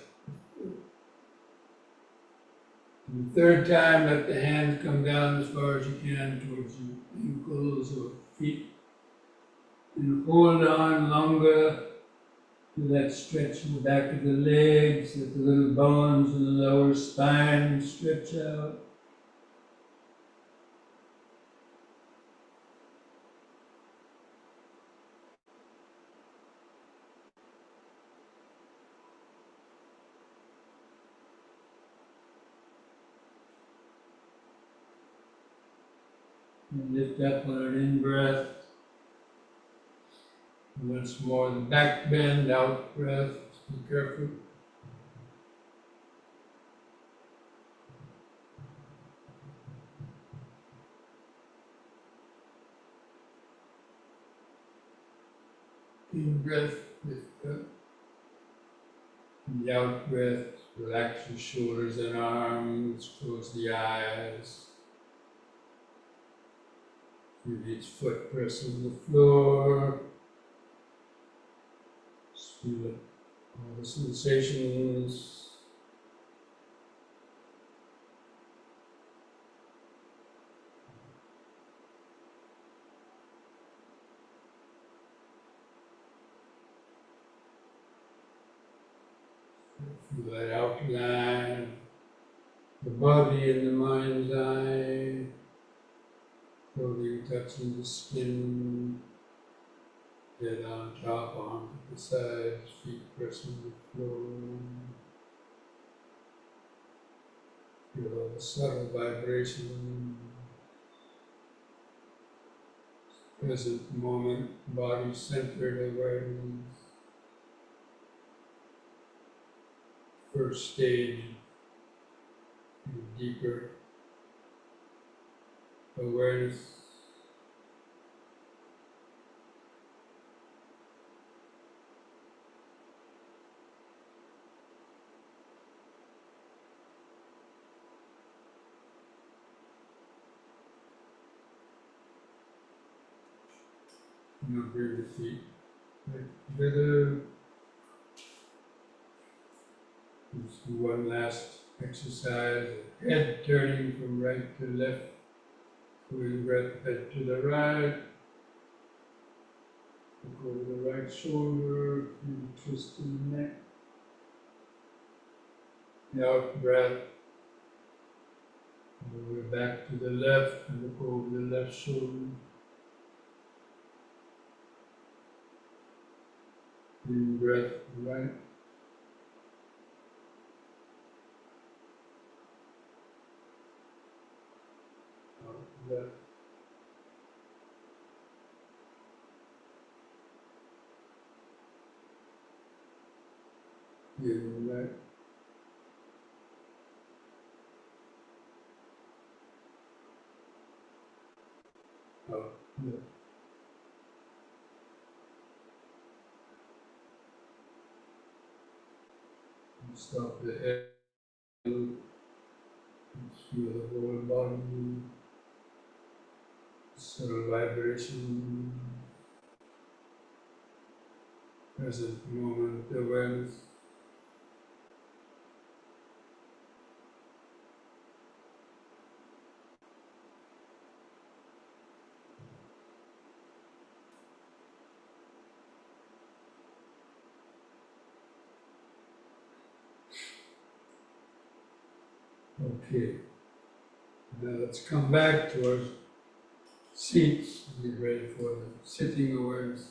And the third time, let the hands come down as far as you can towards your ankles or feet. And hold on longer to that stretch in the back of the legs, let the little bones in the lower spine stretch out. And lift up on an in-breath. Once more, the back bend, out breath. Be careful. In breath, lift up. And the out breath, relax your shoulders and arms, close the eyes. Feel each foot pressing the floor. Just feel all the sensations. Feel that outline, the body and the mind's eye, clothing touching the skin, head on top, arms at the sides, feet pressing the floor. Feel all the subtle vibration, present moment, body centered awareness. First stage, deeper awareness. Now bring the feet right together. Just do one last exercise. Head turning from right to left. Pulling breath, head to the right. Look over the right shoulder. Feel the twist in the neck. The out breath. All the way back to the left. And look over the left shoulder. In breath, right. Out left. In right. Out left. Stop the head. Feel the whole body. Subtle vibration. present moment awareness. Okay, now let's come back to our seats, get ready for the sitting awareness.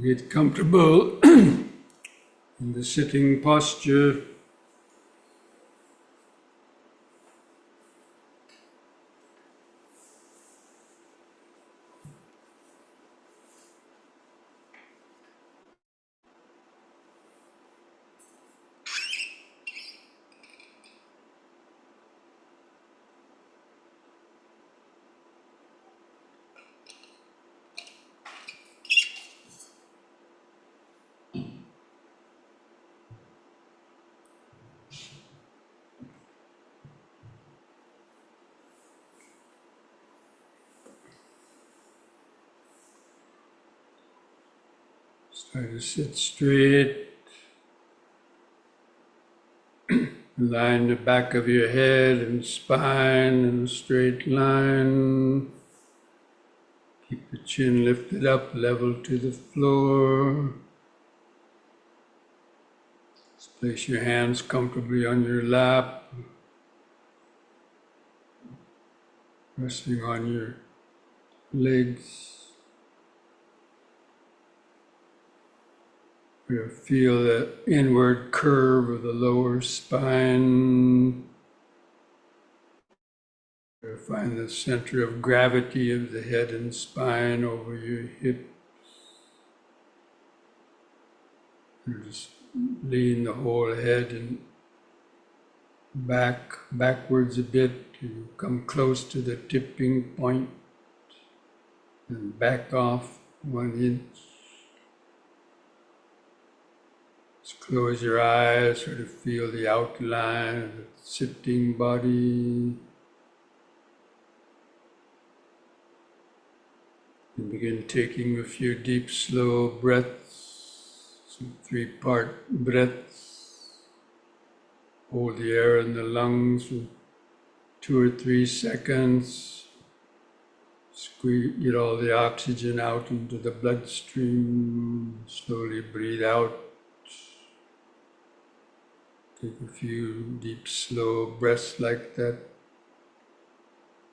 Get comfortable in the sitting posture. Try to sit straight. Line the back of your head and spine in a straight line. Keep the chin lifted up, level to the floor. Just place your hands comfortably on your lap, resting on your legs. Feel the inward curve of the lower spine. Find the center of gravity of the head and spine over your hips. Just lean the whole head and backwards a bit to come close to the tipping point, and back off 1 inch. Just close your eyes, sort of feel the outline of the sitting body. And begin taking a few deep, slow breaths, some 3-part breaths. Hold the air in the lungs for 2 or 3 seconds. Squeeze, get all the oxygen out into the bloodstream. Slowly breathe out. Take a few deep, slow breaths like that,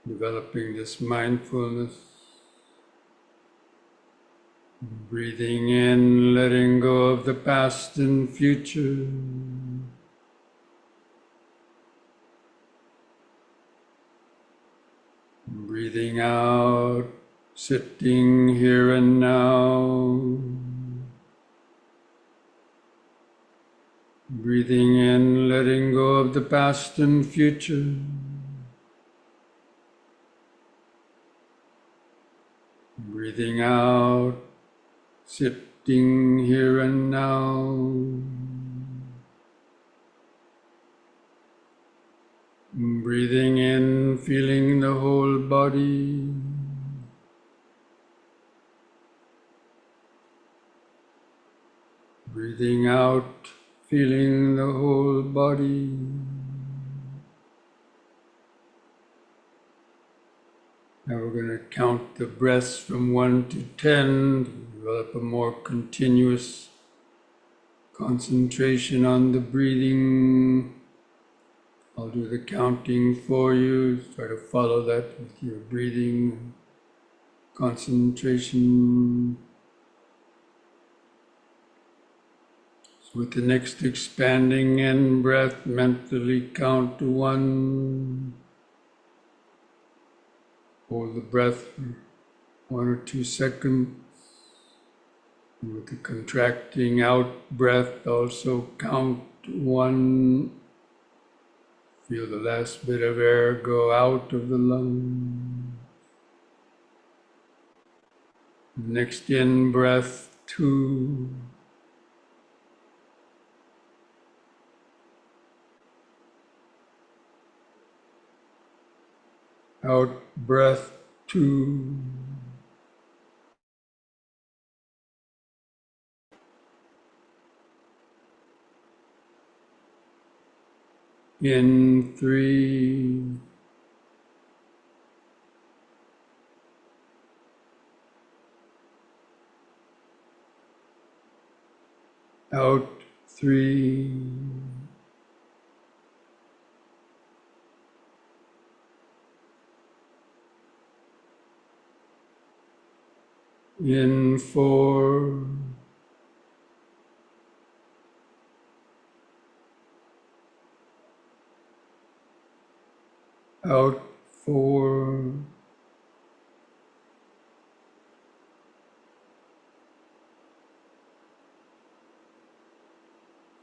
developing this mindfulness. Breathing in, letting go of the past and future. Breathing out, sitting here and now. Breathing in, letting go of the past and future. Breathing out, sitting here and now. Breathing in, feeling the whole body. Breathing out, feeling the whole body. Now we're going to count the breaths from 1 to 10 to develop a more continuous concentration on the breathing. I'll do the counting for you. Try to follow that with your breathing concentration. So with the next expanding in breath, mentally count to 1. Hold the breath for 1 or 2 seconds. And with the contracting out breath, also count 1. Feel the last bit of air go out of the lung. Next in breath, 2. Out breath, 2. In, 3. Out, 3. In, 4. Out, 4.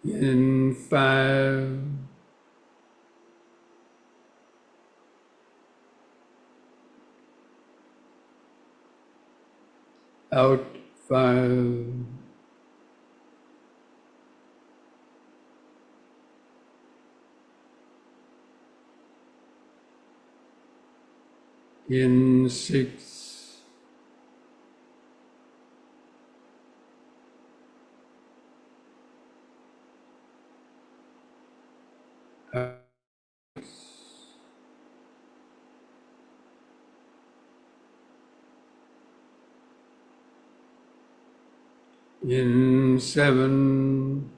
In, 5. Out, 5. In, 6. Out, in, 7.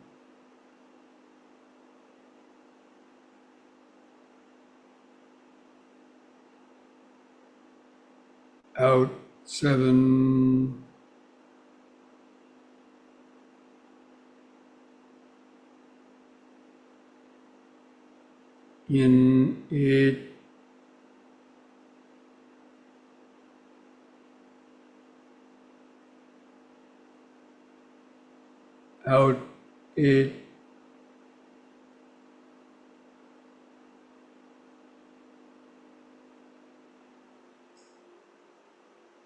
Out, 7. In, 8. Out, 8.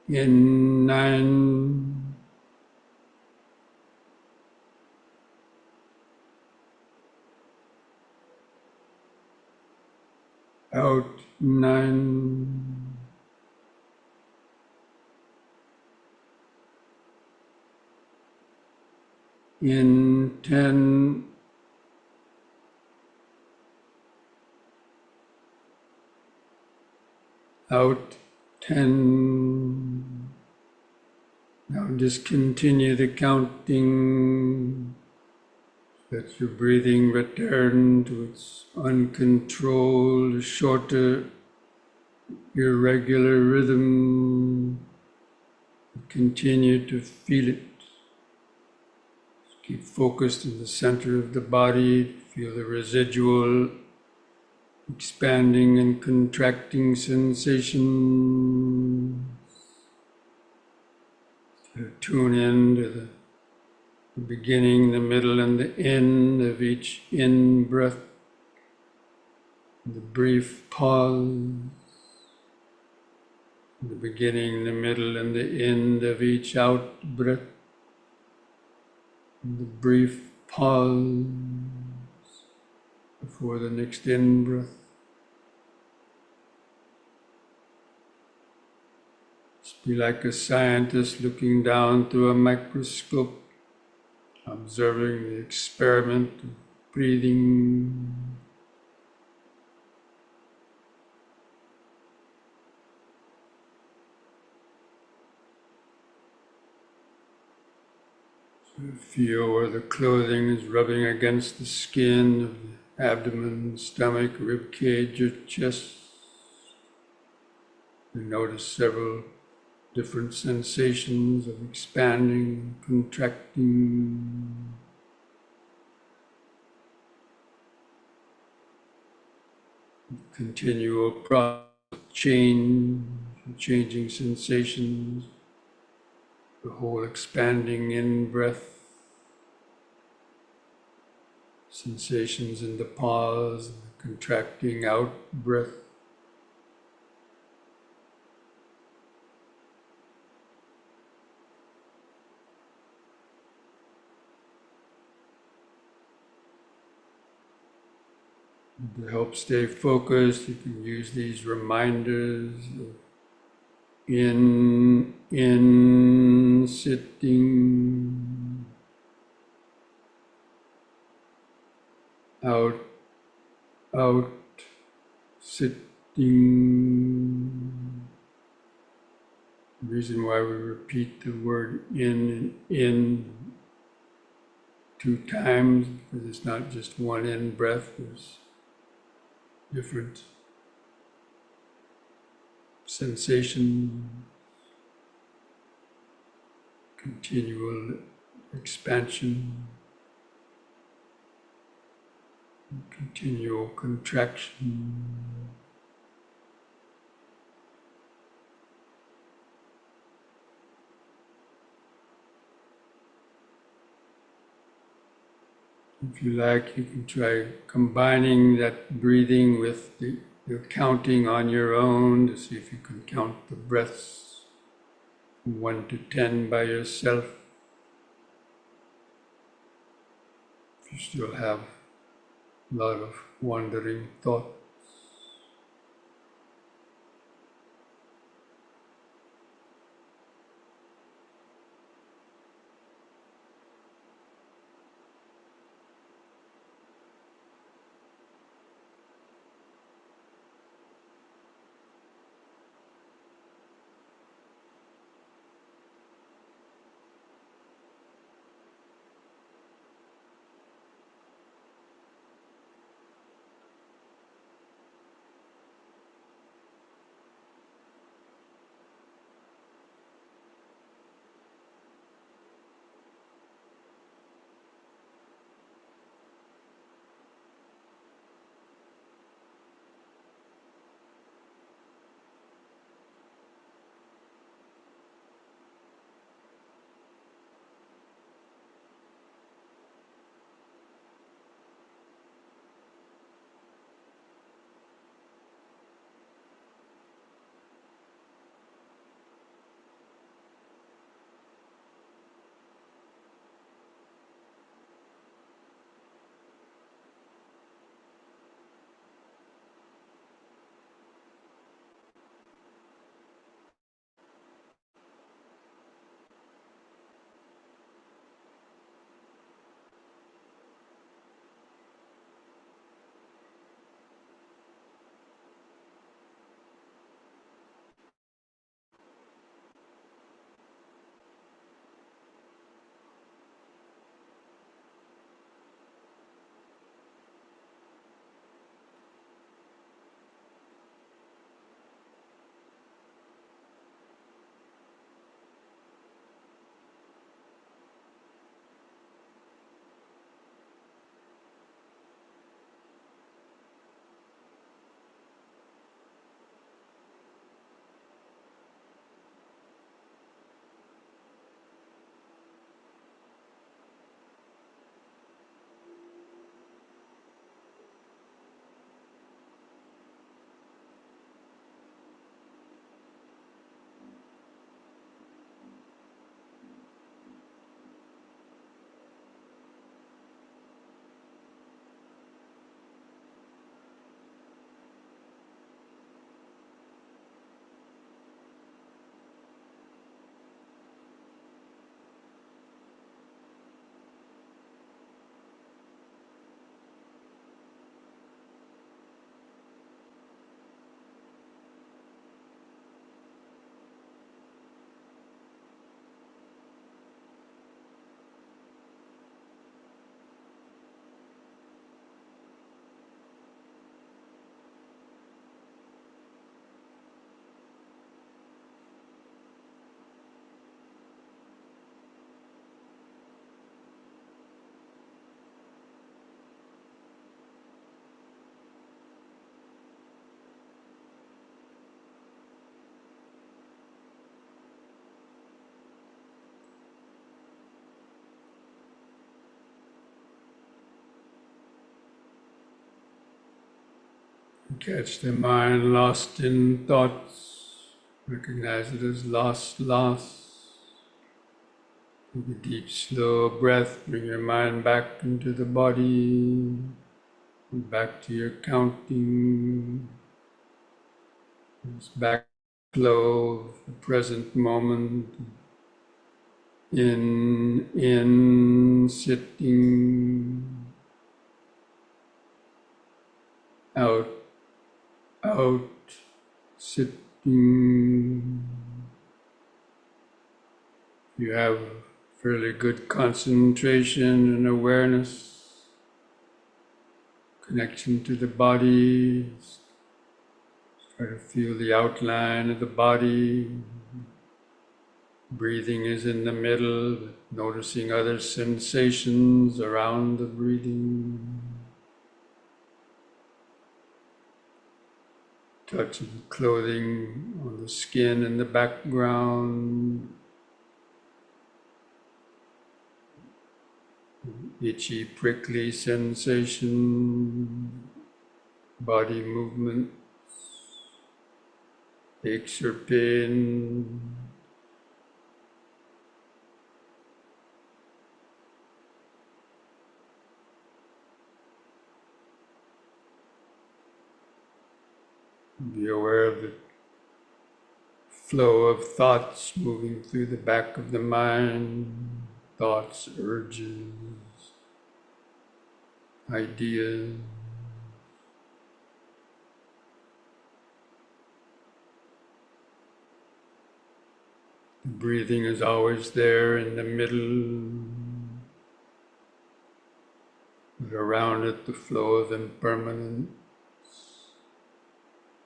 In, 9. Out, 9. In, 10. Out, 10. Now discontinue the counting. Let your breathing return to its uncontrolled, shorter, irregular rhythm. Continue to feel it. Keep focused in the center of the body. Feel the residual expanding and contracting sensation. Tune in to the beginning, the middle, and the end of each in-breath. The brief pause. The beginning, the middle, and the end of each out-breath. The brief pause before the next in-breath. Just be like a scientist looking down through a microscope, observing the experiment of breathing. Feel where the clothing is rubbing against the skin of the abdomen, stomach, rib cage, or chest. You notice several different sensations of expanding, contracting. Continual process of change, changing sensations, the whole expanding in-breath. Sensations in the pause, contracting out breath. To help stay focused, you can use these reminders of in, sitting, out, out, sitting. The reason why we repeat the word in 2 times, because it's not just one in breath, there's different sensation, continual expansion, continual contraction. If you like, you can try combining that breathing with your counting on your own to see if you can count the breaths from 1 to 10 by yourself. If you still have a lot of wandering thoughts. Catch the mind lost in thoughts, recognize it as lost. Take a deep, slow breath, bring your mind back into the body, back to your counting, this back flow of the present moment, in, sitting, out, sitting. You have fairly good concentration and awareness, connection to the body. Try to feel the outline of the body. Breathing is in the middle, but noticing other sensations around the breathing. Touch of the clothing on the skin in the background. Itchy, prickly sensation, body movement, aches or pain. Be aware of the flow of thoughts moving through the back of the mind, thoughts, urges, ideas. The breathing is always there in the middle, but around it the flow of impermanence,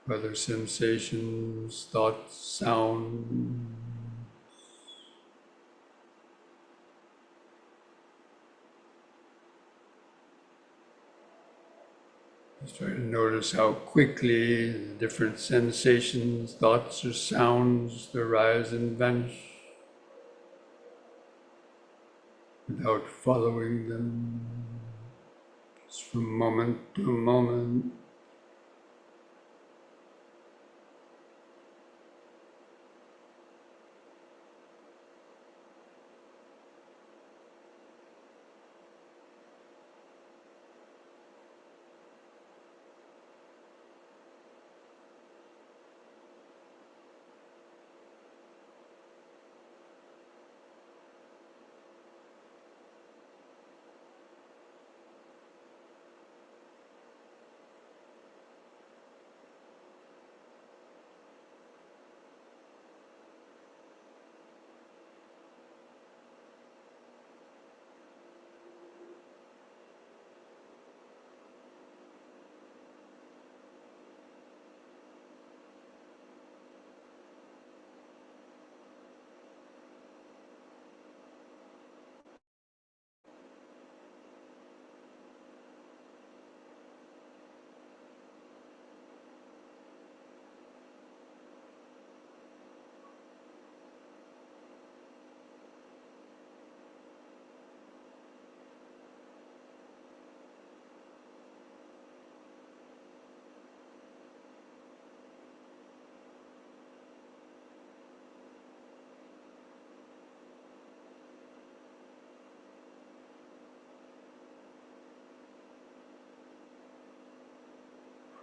other sensations, thoughts, sound. Just try to notice how quickly the different sensations, thoughts or sounds arise and vanish without following them, just from moment to moment.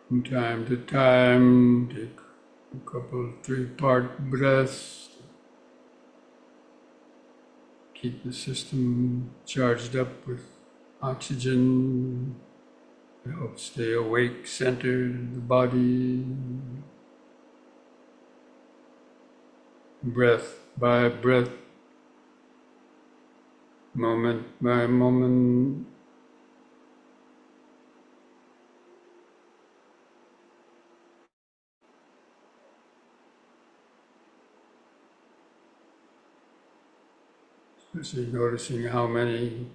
From time to time, take a couple, 3-part breaths. Keep the system charged up with oxygen. Help stay awake, centered in the body. Breath by breath, moment by moment. Especially noticing how many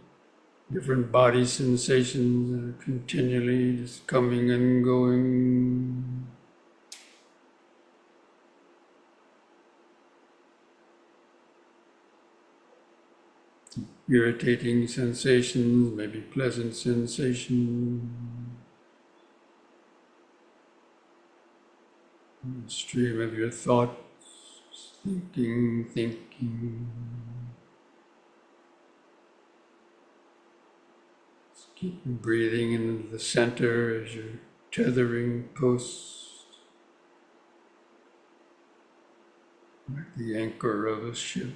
different body sensations are continually just coming and going. Irritating sensations, maybe pleasant sensations. stream of your thoughts, thinking. Just keep breathing into the center as your tethering post, like the anchor of a ship.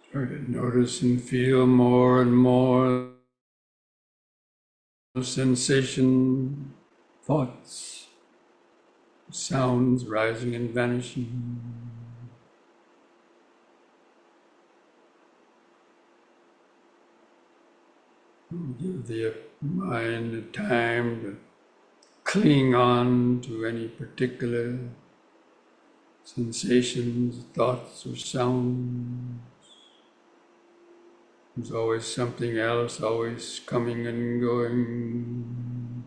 Try to notice and feel more and more sensation, thoughts, sounds rising and vanishing. Give the mind the time to cling on to any particular sensations, thoughts, or sounds. There's always something else, always coming and going.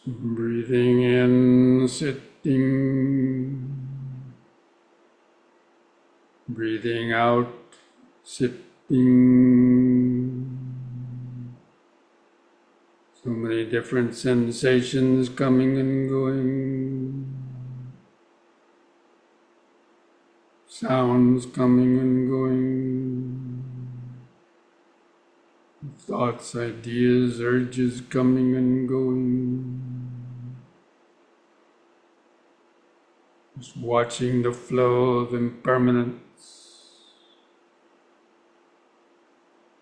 Breathing in, sitting. Breathing out, sitting. So many different sensations coming and going. Sounds coming and going. Thoughts, ideas, urges coming and going. Just watching the flow of impermanence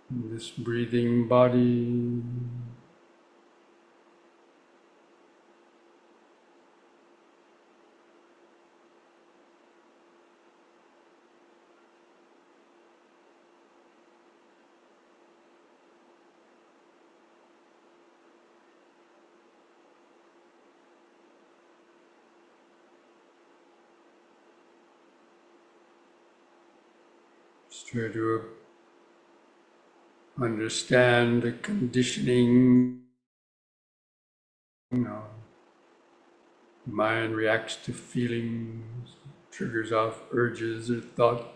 in this breathing body. Just try to understand the conditioning. Mind reacts to feelings, triggers off urges or thoughts.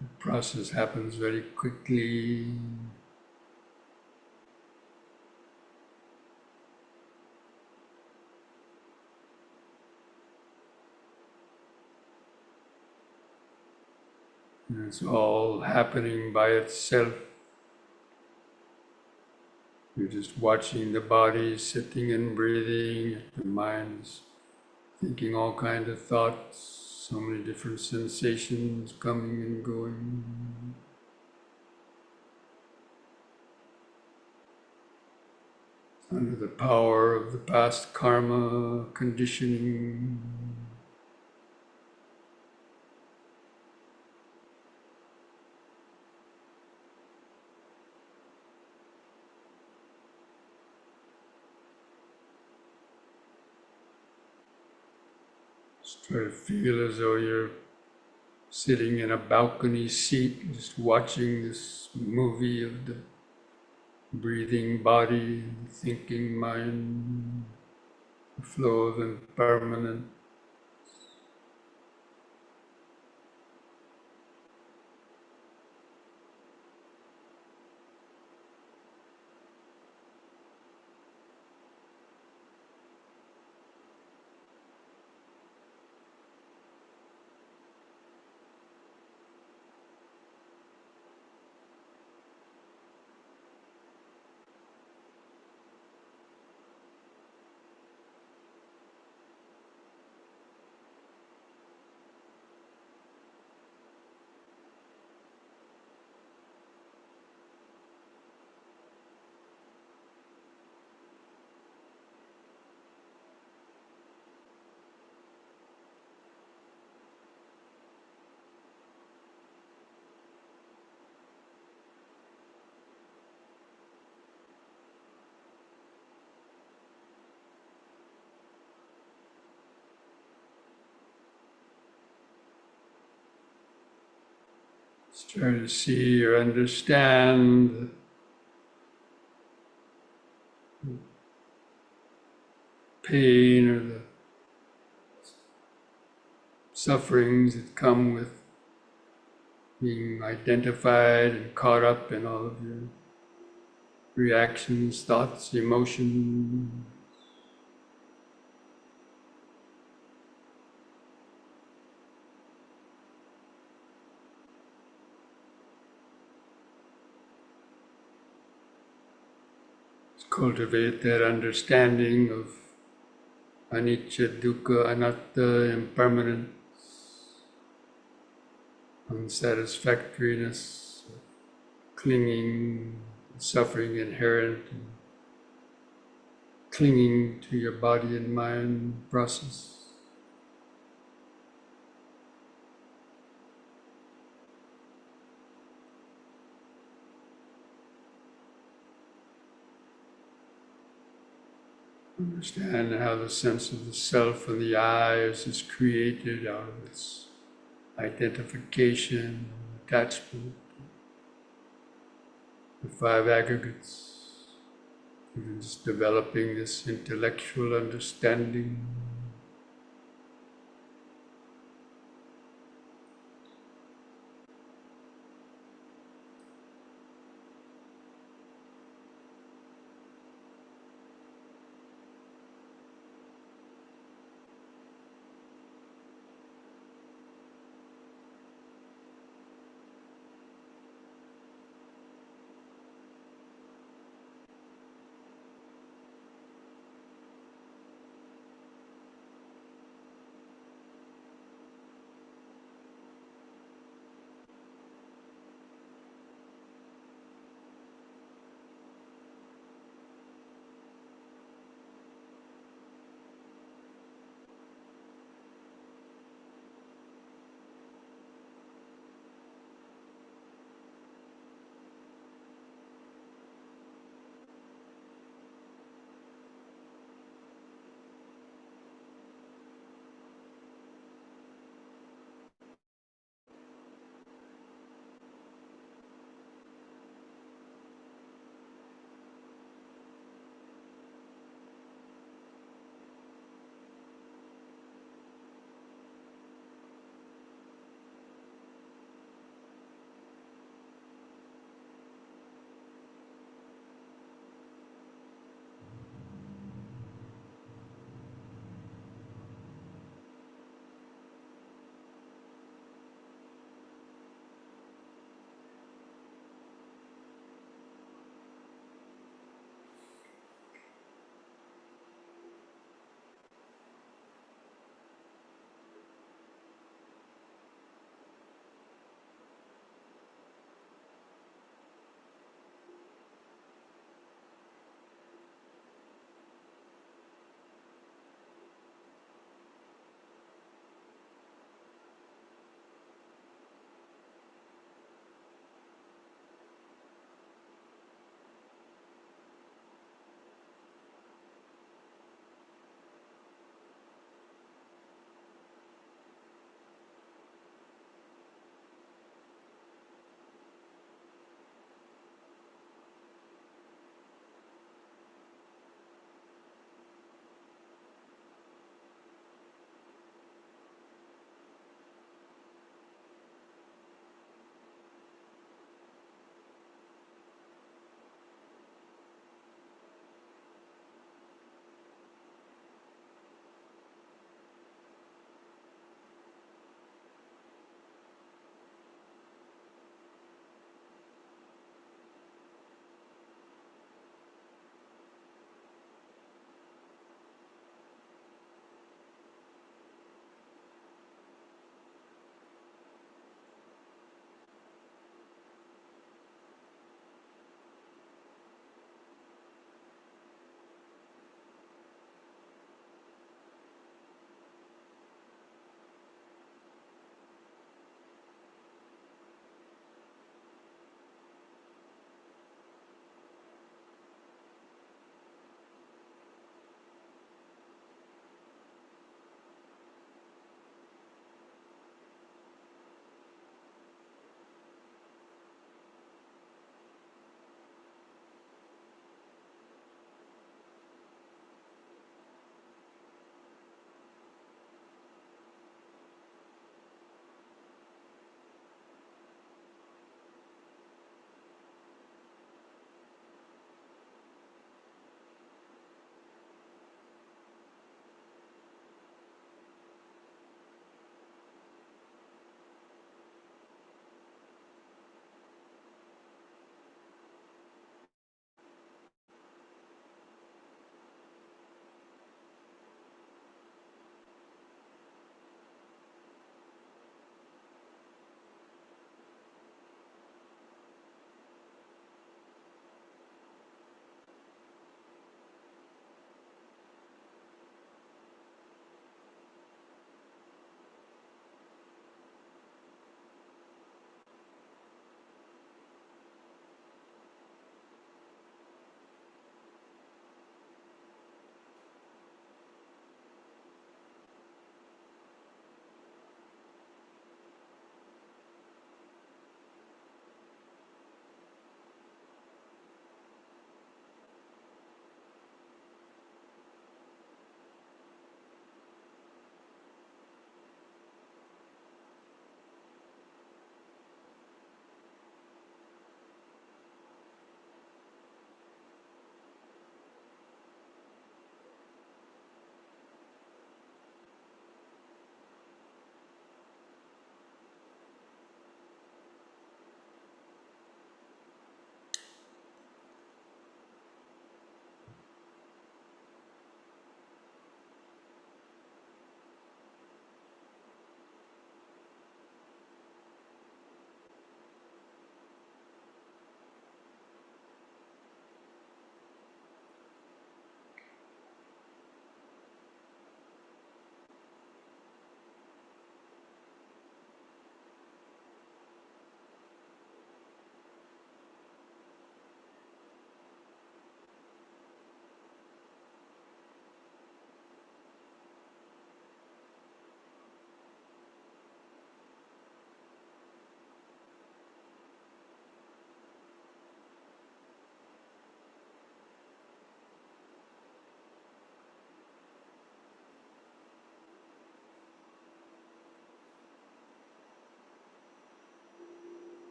The process happens very quickly. And it's all happening by itself. You're just watching the body sitting and breathing, the mind's thinking all kinds of thoughts, so many different sensations coming and going. Under the power of the past karma conditioning. Just try to feel as though you're sitting in a balcony seat, just watching this movie of the breathing body, thinking mind, the flow of impermanence. Just try to see or understand the pain or the sufferings that come with being identified and caught up in all of your reactions, thoughts, emotions. Cultivate that understanding of anicca, dukkha, anatta, impermanence, unsatisfactoriness, clinging, suffering inherent, and clinging to your body and mind process. Understand how the sense of the self and the I is created out of this identification, attachment, the five aggregates, Even just developing this intellectual understanding.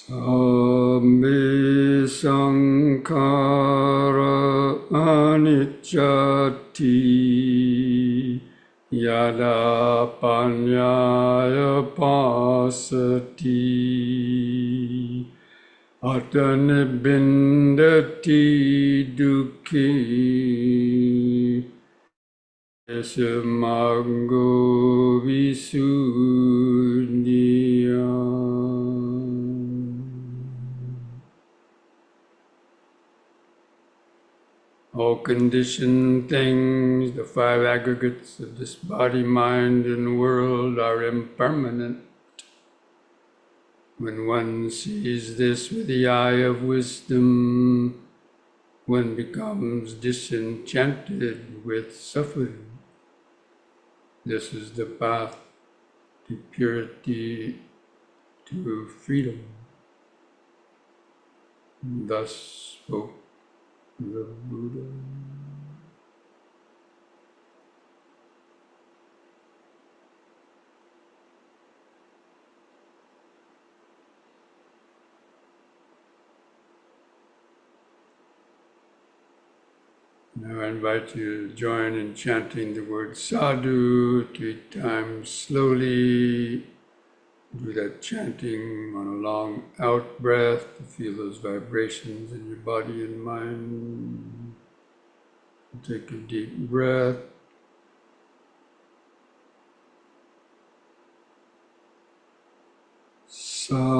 Sambe sankhara anicchati yada panyaya pasati atanibindati dukhi Yasamago visuddhiya. All conditioned things, the five aggregates of this body, mind, and world are impermanent. When one sees this with the eye of wisdom, one becomes disenchanted with suffering. This is the path to purity, to freedom. Thus spoke the Buddha. Now I invite you to join in chanting the word sadhu 3 times slowly. Do that chanting on a long out breath to feel those vibrations in your body and mind. Take a deep breath. Sadhu.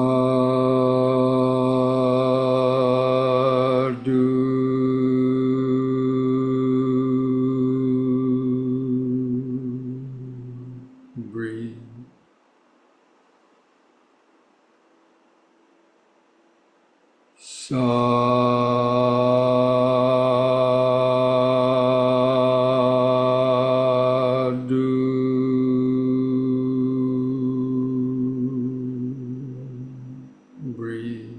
Breathe. Sadhu. Breathe.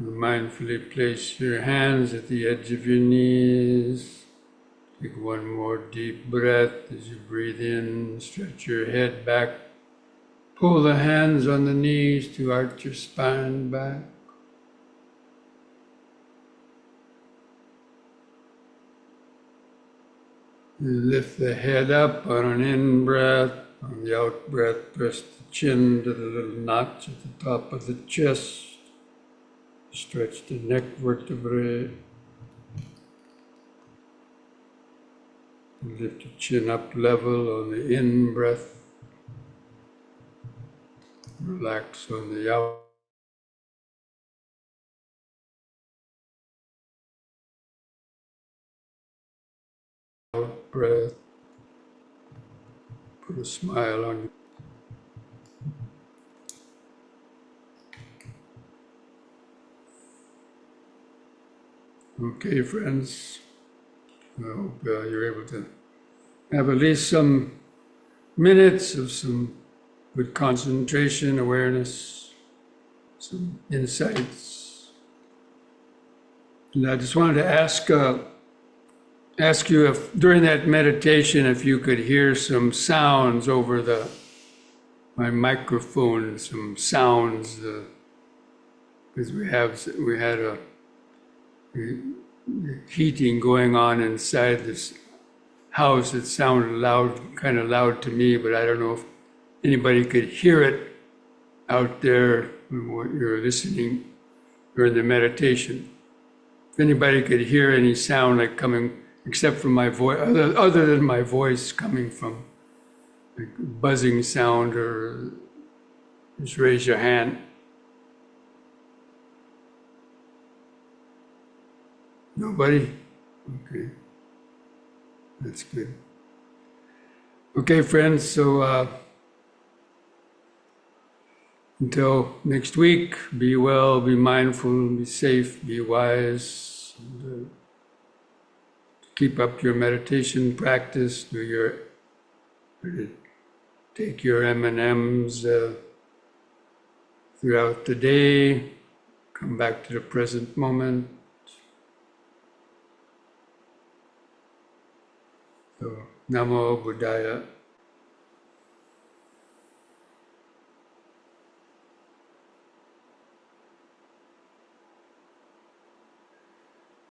Mindfully place your hands at the edge of your knees. Take one more deep breath as you breathe in. Stretch your head back. Pull the hands on the knees to arch your spine back. Lift the head up on an in-breath. On the out-breath, press the chin to the little notch at the top of the chest. Stretch the neck vertebrae. Lift the chin up level on the in-breath. Relax on the out-breath. Put a smile on your... Okay, friends. I hope you're able to have at least some minutes of some good concentration, awareness, some insights. And I just wanted to ask you if during that meditation, if you could hear some sounds over my microphone, some sounds, because we had a heating going on inside this house. It sounded loud, kind of loud to me, but I don't know if anybody could hear it out there when you're listening during the meditation. If anybody could hear any sound like coming, except from my voice, other than my voice coming from like buzzing sound, or just raise your hand. Nobody? Okay. That's good. Okay, friends, so until next week, be well, be mindful, be safe, be wise. And, keep up your meditation practice. Take your M&Ms throughout the day. Come back to the present moment. So, Namo Buddhaya.